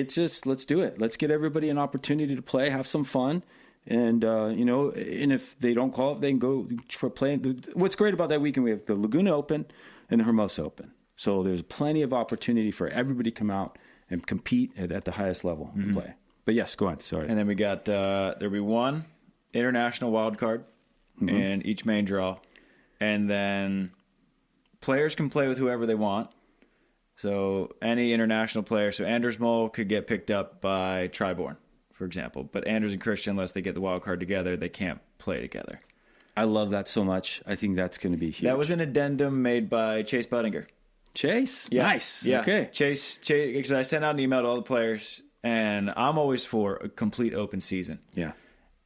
Let's do it. Let's get everybody an opportunity to play, have some fun. And, and if they don't qualify, they can go play. What's great about that weekend, we have the Laguna Open and the Hermosa Open. So there's plenty of opportunity for everybody to come out and compete at the highest level and play. But yes, go on. Sorry. And then we got, there'll be one international wild card in each main draw. And then players can play with whoever they want. So any international player. So Anders Mole could get picked up by Triborn, for example. But Anders and Christian, unless they get the wild card together, they can't play together. I love that so much. I think that's going to be huge. That was an addendum made by Chase Budinger. Chase? Yeah. Nice. Yeah. Okay. Chase, because I sent out an email to all the players, and I'm always for a complete open season. Yeah.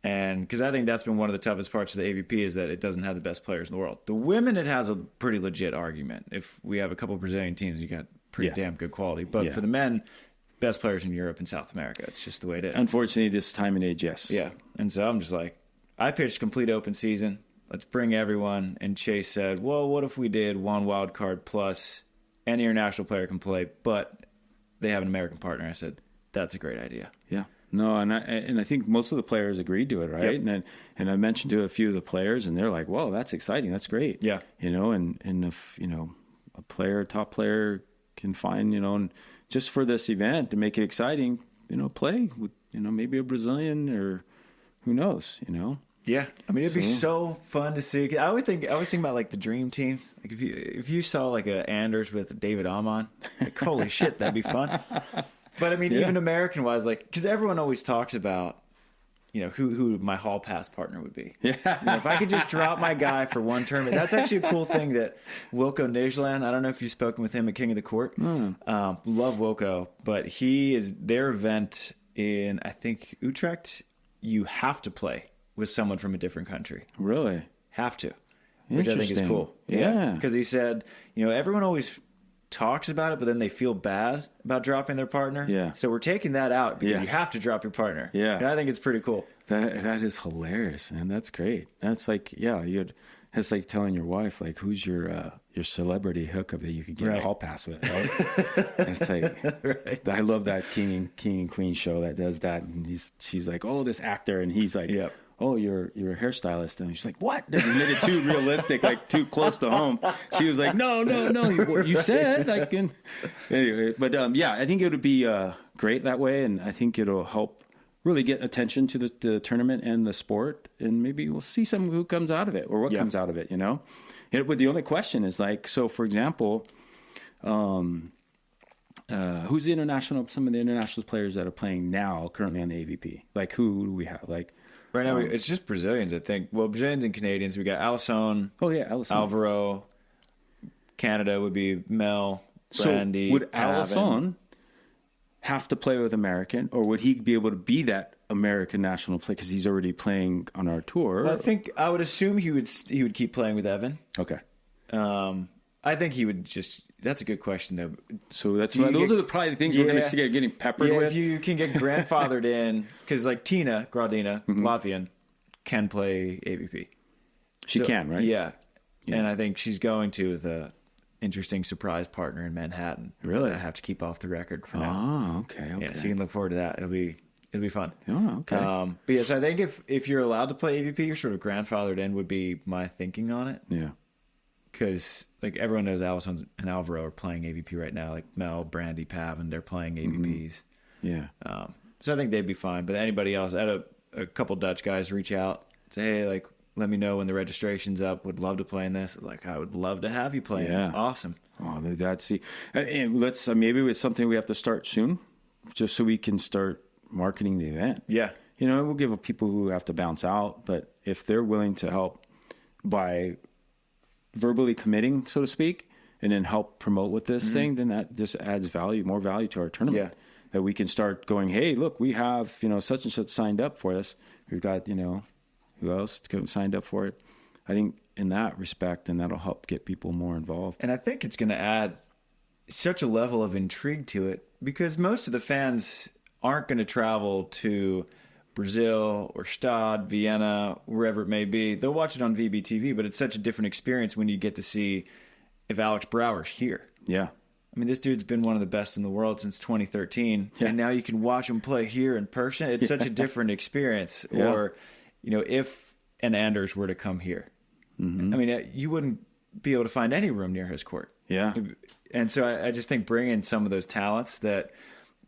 And because I think that's been one of the toughest parts of the AVP is that it doesn't have the best players in the world. The women, it has a pretty legit argument. If we have a couple of Brazilian teams, you got pretty damn good quality. But for the men, best players in Europe and South America. It's just the way it is. Unfortunately, this time and age, yes. Yeah. And so I'm just like, I pitched complete open season. Let's bring everyone. And Chase said, well, what if we did one wild card plus any international player can play, but they have an American partner? I said, that's a great idea. Yeah. No, and I think most of the players agreed to it, right? Yep. And I mentioned to a few of the players, and they're like, "Whoa, that's exciting! That's great!" Yeah, and if a top player can find and just for this event to make it exciting, play with maybe a Brazilian or who knows, Yeah, I mean it'd be so fun to see. I always think about like the dream teams. Like if you saw like a Anders with David Amon, like holy shit, that'd be fun. But I mean, even American-wise, like, because everyone always talks about, who my hall pass partner would be. Yeah. If I could just drop my guy for one tournament, that's actually a cool thing that Wilco Nijland, I don't know if you've spoken with him at King of the Court. Love Wilco, but he is their event in, I think, Utrecht. You have to play with someone from a different country. Really? Have to. Which I think is cool. Yeah. Because he said, everyone always talks about it, but then they feel bad about dropping their partner. Yeah. So we're taking that out because you have to drop your partner. Yeah. And I think it's pretty cool. That is hilarious, man. That's great. That's like, it's like telling your wife, like, who's your celebrity hookup that you could get a hall pass with, right? It's like, I love that King and Queen show that does that. And she's like, oh, this actor. And he's like, oh, you're a hairstylist. And she's like, what? They made it too realistic, like too close to home. She was like, no, you said. Like, anyway, but I think it would be great that way. And I think it'll help really get attention to the tournament and the sport. And maybe we'll see who comes out of it or what comes out of it, But the only question is like, so for example, who's some of the international players that are playing now currently on the AVP? Like who do we have? Like, right now, it's just Brazilians, I think. Well, Brazilians and Canadians. We got Alisson. Oh, yeah, Alisson. Alvaro. Canada would be Mel, Brandy. So would Alisson have to play with American, or would he be able to be that American national player because he's already playing on our tour? Well, I would assume he would keep playing with Evan. Okay. I think he would just. That's a good question, though. So those are probably the things we're going to see getting peppered with. If you can get grandfathered in, because like Tina Gradina, Latvian, can play AVP. She can, right? Yeah, and I think she's going to with a interesting surprise partner in Manhattan. Really, I have to keep off the record for now. Oh, okay. Yeah, so you can look forward to that. It'll be fun. Oh, okay. But yes, I think if you're allowed to play AVP, you're sort of grandfathered in. Would be my thinking on it. Yeah. Because like everyone knows Alisson and Alvaro are playing AVP right now. Like Mel, Brandy, Pav, and they're playing AVPs. Yeah. So I think they'd be fine. But anybody else, I had a couple Dutch guys reach out, say, hey, like, let me know when the registration's up. Would love to play in this. Like, I would love to have you play. Yeah. Awesome. Oh, that's and let's maybe it's something we have to start soon, just so we can start marketing the event. Yeah. We'll give people who have to bounce out, but if they're willing to help by verbally committing, so to speak, and then help promote with this thing, then that just adds more value to our tournament. Yeah. That we can start going, hey, look, we have, such and such signed up for this. We've got, who else signed up for it? I think in that respect, and that'll help get people more involved. And I think it's going to add such a level of intrigue to it because most of the fans aren't going to travel to Brazil or Stade, Vienna, wherever it may be. They'll watch it on VBTV, but it's such a different experience when you get to see if Alex Brouwer's here. Yeah. I mean, this dude's been one of the best in the world since 2013, and now you can watch him play here in person. It's such a different experience. Yeah. Or, if an Anders were to come here, I mean, you wouldn't be able to find any room near his court. Yeah. And so I just think bringing some of those talents that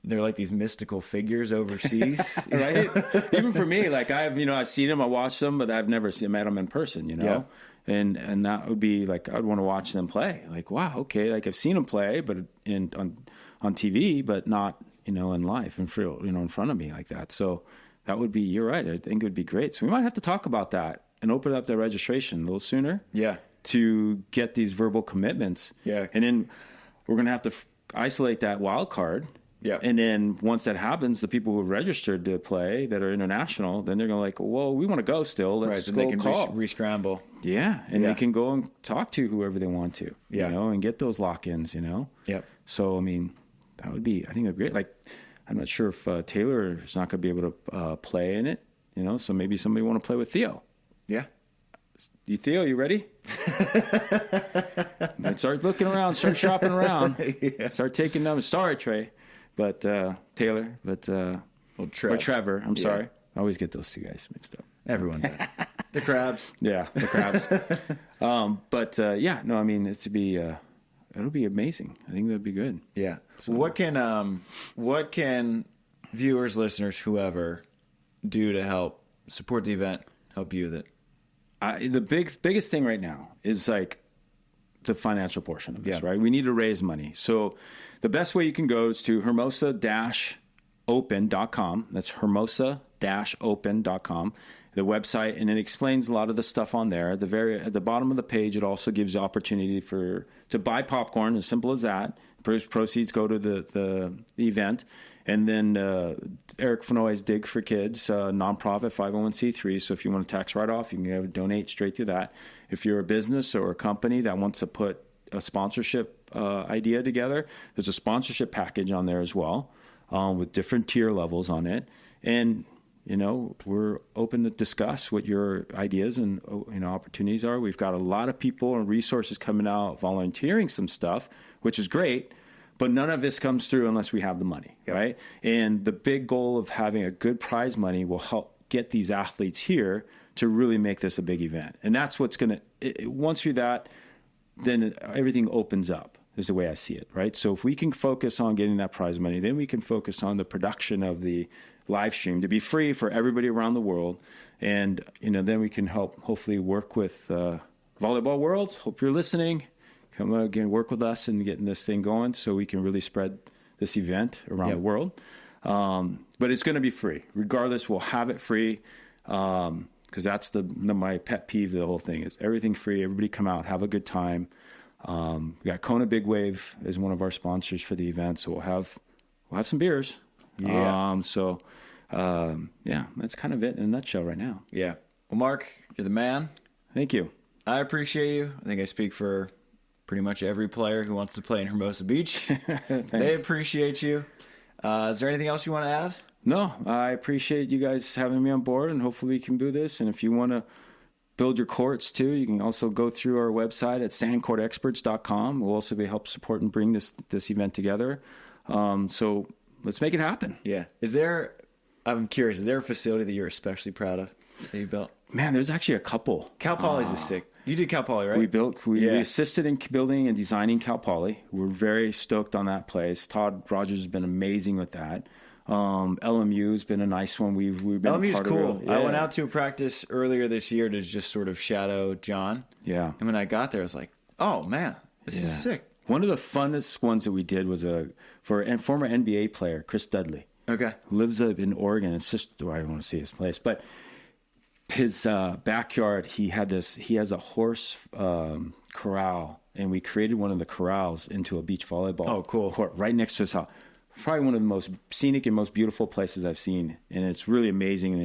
they're like these mystical figures overseas. Right? Even for me, like I've seen them, I watched them, but I've never met them in person, Yeah. And that would be like, I'd want to watch them play. Like, wow, okay. Like I've seen them play, but on TV, but not, in life in front of me like that. So that would be, you're right. I think it would be great. So we might have to talk about that and open up the registration a little sooner. Yeah. To get these verbal commitments. Yeah. And then we're going to have to isolate that wild card. Yeah. And then once that happens, the people who have registered to play that are international, then they're going to like, well, we want to go still. Let's Right. go They can call. re-scramble. Yeah. And Yeah. they can go and talk to whoever they want to, Yeah. and get those lock-ins, Yep. So, I mean, that would be, I think, that'd be great. Like, I'm not sure if Taylor is not going to be able to play in it, so maybe somebody want to play with Theo. Yeah. Theo, you ready? Start looking around, start shopping around, Yeah. start taking numbers. Sorry, Trey, but Taylor, but or Trevor. I'm sorry. I always get those two guys mixed up. Everyone does. The crabs. Yeah, the crabs. I mean, it'll be amazing. I think that'd be good. Yeah. So what can viewers, listeners, whoever do to help support the event, help you with it? The biggest thing right now is like the financial portion of this, Yeah. right? We need to raise money. So the best way you can go is to hermosa-open.com. That's hermosa-open.com, the website, and it explains a lot of the stuff on there. At the bottom of the page, it also gives the opportunity to buy popcorn, as simple as that. Proceeds go to the event. And then Eric Fenoy's Dig for Kids, nonprofit 501c3. So if you want a tax write-off, you can donate straight through that. If you're a business or a company that wants to put a sponsorship idea together, there's a sponsorship package on there as well, with different tier levels on it. And, we're open to discuss what your ideas and, opportunities are. We've got a lot of people and resources coming out volunteering some stuff, which is great. But none of this comes through unless we have the money, right? And the big goal of having a good prize money will help get these athletes here to really make this a big event. And that's what's going to, once you're that, then everything opens up, is the way I see it, right? So if we can focus on getting that prize money, then we can focus on the production of the live stream to be free for everybody around the world. And, then we can hopefully work with Volleyball World. Hope you're listening. Come again, work with us and getting this thing going so we can really spread this event around the world. But it's going to be free. Regardless, we'll have it free because that's my pet peeve of the whole thing is everything free. Everybody come out, have a good time. We got Kona Big Wave as one of our sponsors for the event, so we'll have some beers. Yeah. That's kind of it in a nutshell right now. Yeah. Well, Mark, you're the man. Thank you. I appreciate you. I think I speak for pretty much every player who wants to play in Hermosa Beach. They appreciate you. Is there anything else you want to add? No, I appreciate you guys having me on board, and hopefully we can do this. And if you want to build your courts too, you can also go through our website at sandcourtexperts.com. We'll also help support and bring this event together. So let's make it happen. Yeah. I'm curious, is there a facility that you're especially proud of that you built? Man, there's actually a couple. Cal Poly's is sick. You did Cal Poly, right? We assisted in building and designing Cal Poly. We're very stoked on that place. Todd Rogers has been amazing with that. LMU has been a nice one. We've been LMU's part cool. of it. I went out to a practice earlier this year to just sort of shadow John. Yeah. And when I got there, I was like, oh, man, this is sick. One of the funnest ones that we did was for a former NBA player, Chris Dudley. Okay. Lives in Oregon. It's just, I don't want to see his place, but his backyard, he has a horse corral, and we created one of the corrals into a beach volleyball court right next to his house. Probably one of the most scenic and most beautiful places I've seen, and it's really amazing.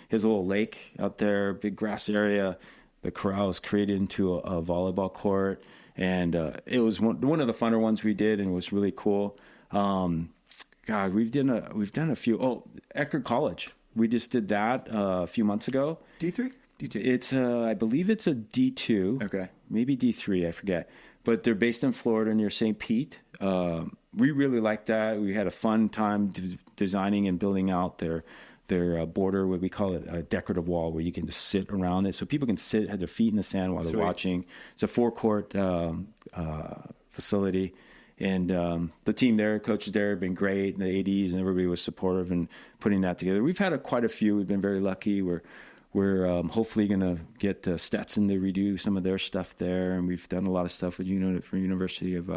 His little lake out there, big grass area, the corral is created into a volleyball court, and it was one of the funner ones we did, and it was really cool. God, we've done a few. Oh, Eckerd College. We just did that a few months ago. D3? D2. It's I believe it's a D2. Okay. Maybe D3, I forget. But they're based in Florida near St. Pete. We really liked that. We had a fun time designing and building out their border, what we call it, a decorative wall, where you can just sit around it. So people can have their feet in the sand while they're watching. It's a 4-court facility. And the team there, coaches there have been great, and the ADs and everybody was supportive in putting that together. We've had quite a few. We've been very lucky. We're hopefully going to get Stetson to redo some of their stuff there, and we've done a lot of stuff with for University of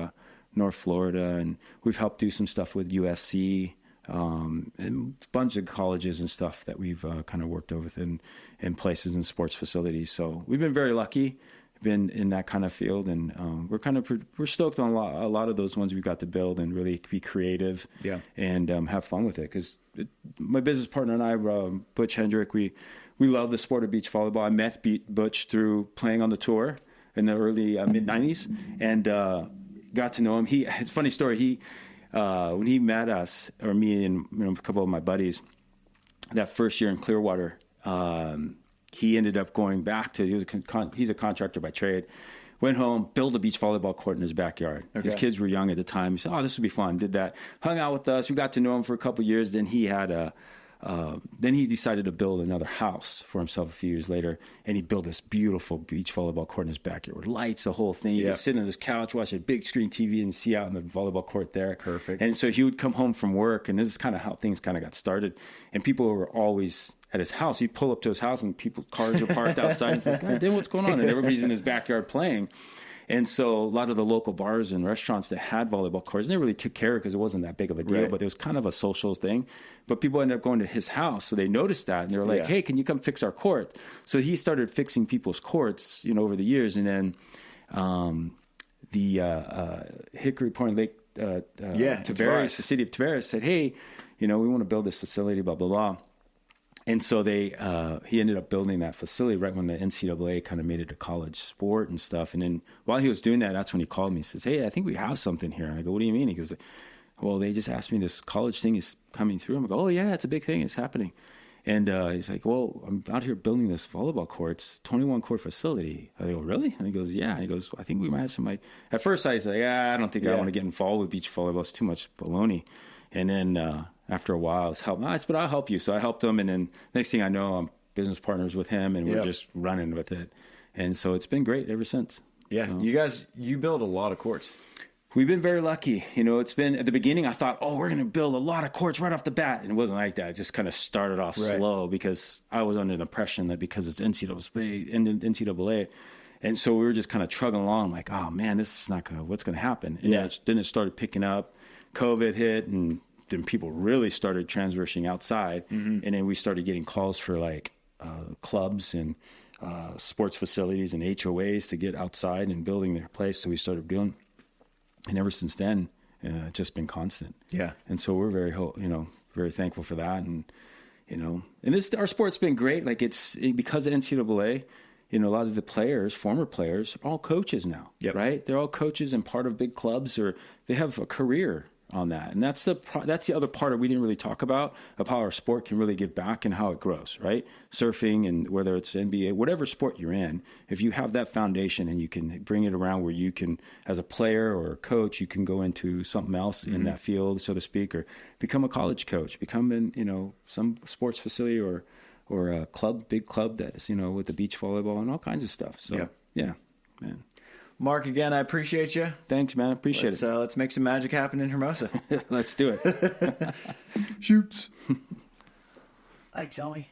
North Florida, and we've helped do some stuff with USC, and a bunch of colleges and stuff that we've kind of worked with in places and sports facilities. So we've been very lucky, been in that kind of field, and we're stoked on a lot of those ones we've got to build and really be creative, and have fun with it. Because my business partner and I, Butch Hendrick, we love the sport of beach volleyball. I met Butch through playing on the tour in the early mid '90s, and got to know him. It's a funny story. When he met us, or me and a couple of my buddies, that first year in Clearwater, he ended up going back to, he's a contractor by trade, went home, built a beach volleyball court in his backyard. Okay. His kids were young at the time. He said, oh, this would be fun. Did that. Hung out with us. We got to know him for a couple of years. Then he decided to build another house for himself a few years later, and he built this beautiful beach volleyball court in his backyard with lights, the whole thing. You could sit on this couch, watch a big screen TV, and see out in the volleyball court there. Perfect. And so he would come home from work, and this is kind of how things kind of got started. And people were always at his house. He'd pull up to his house, and cars were parked outside. He's like, God damn, what's going on? And everybody's in his backyard playing. And so a lot of the local bars and restaurants that had volleyball courts, and they really took care of it because it wasn't that big of a deal, but it was kind of a social thing. But people ended up going to his house, so they noticed that, and they were like, hey, can you come fix our court? So he started fixing people's courts, over the years. And then the Hickory Point Lake, Tavares, the city of Tavares said, hey, we want to build this facility, blah, blah, blah. And so he ended up building that facility right when the NCAA kind of made it a college sport and stuff. And then while he was doing that, that's when he called me. He says, hey, I think we have something here. And I go, what do you mean? He goes, well, they just asked me this college thing is coming through. I'm like, oh, yeah, it's a big thing. It's happening. And he's like, well, I'm out here building this volleyball court. It's 21-court facility. I go, really? And he goes, yeah. And he goes, I think we might have some. At first, I was like, I don't think I want to get involved with beach volleyball. It's too much baloney. And then after a while, I was helping. But I'll help you. So I helped him. And then next thing I know, I'm business partners with him, and we're just running with it. And so it's been great ever since. Yeah. You build a lot of courts. We've been very lucky. It's been at the beginning, I thought, oh, we're going to build a lot of courts right off the bat. And it wasn't like that. It just kind of started off slow because I was under the impression that because it's NCAA. And so we were just kind of trugging along like, oh, man, this is not going to, what's going to happen? And then it started picking up. COVID hit, and then people really started transversing outside. Mm-hmm. And then we started getting calls for like clubs and sports facilities and HOAs to get outside and building their place. So we started doing. And ever since then, it's just been constant. Yeah. And so we're very thankful for that. And, our sport's been great. Like because of NCAA, a lot of the players, former players, are all coaches now, right? They're all coaches and part of big clubs, or they have a career on that. And that's the other part we didn't really talk about of how our sport can really give back and how it grows, right? Surfing, and whether it's NBA, whatever sport you're in, if you have that foundation and you can bring it around where you can, as a player or a coach, you can go into something else in that field, so to speak, or become a college coach, become in, some sports facility or a club, big club that's, with the beach volleyball and all kinds of stuff. So, yeah, man. Mark, again, I appreciate you. Thanks, man. Appreciate it. Let's make some magic happen in Hermosa. Let's do it. Shoots. Thanks, homie.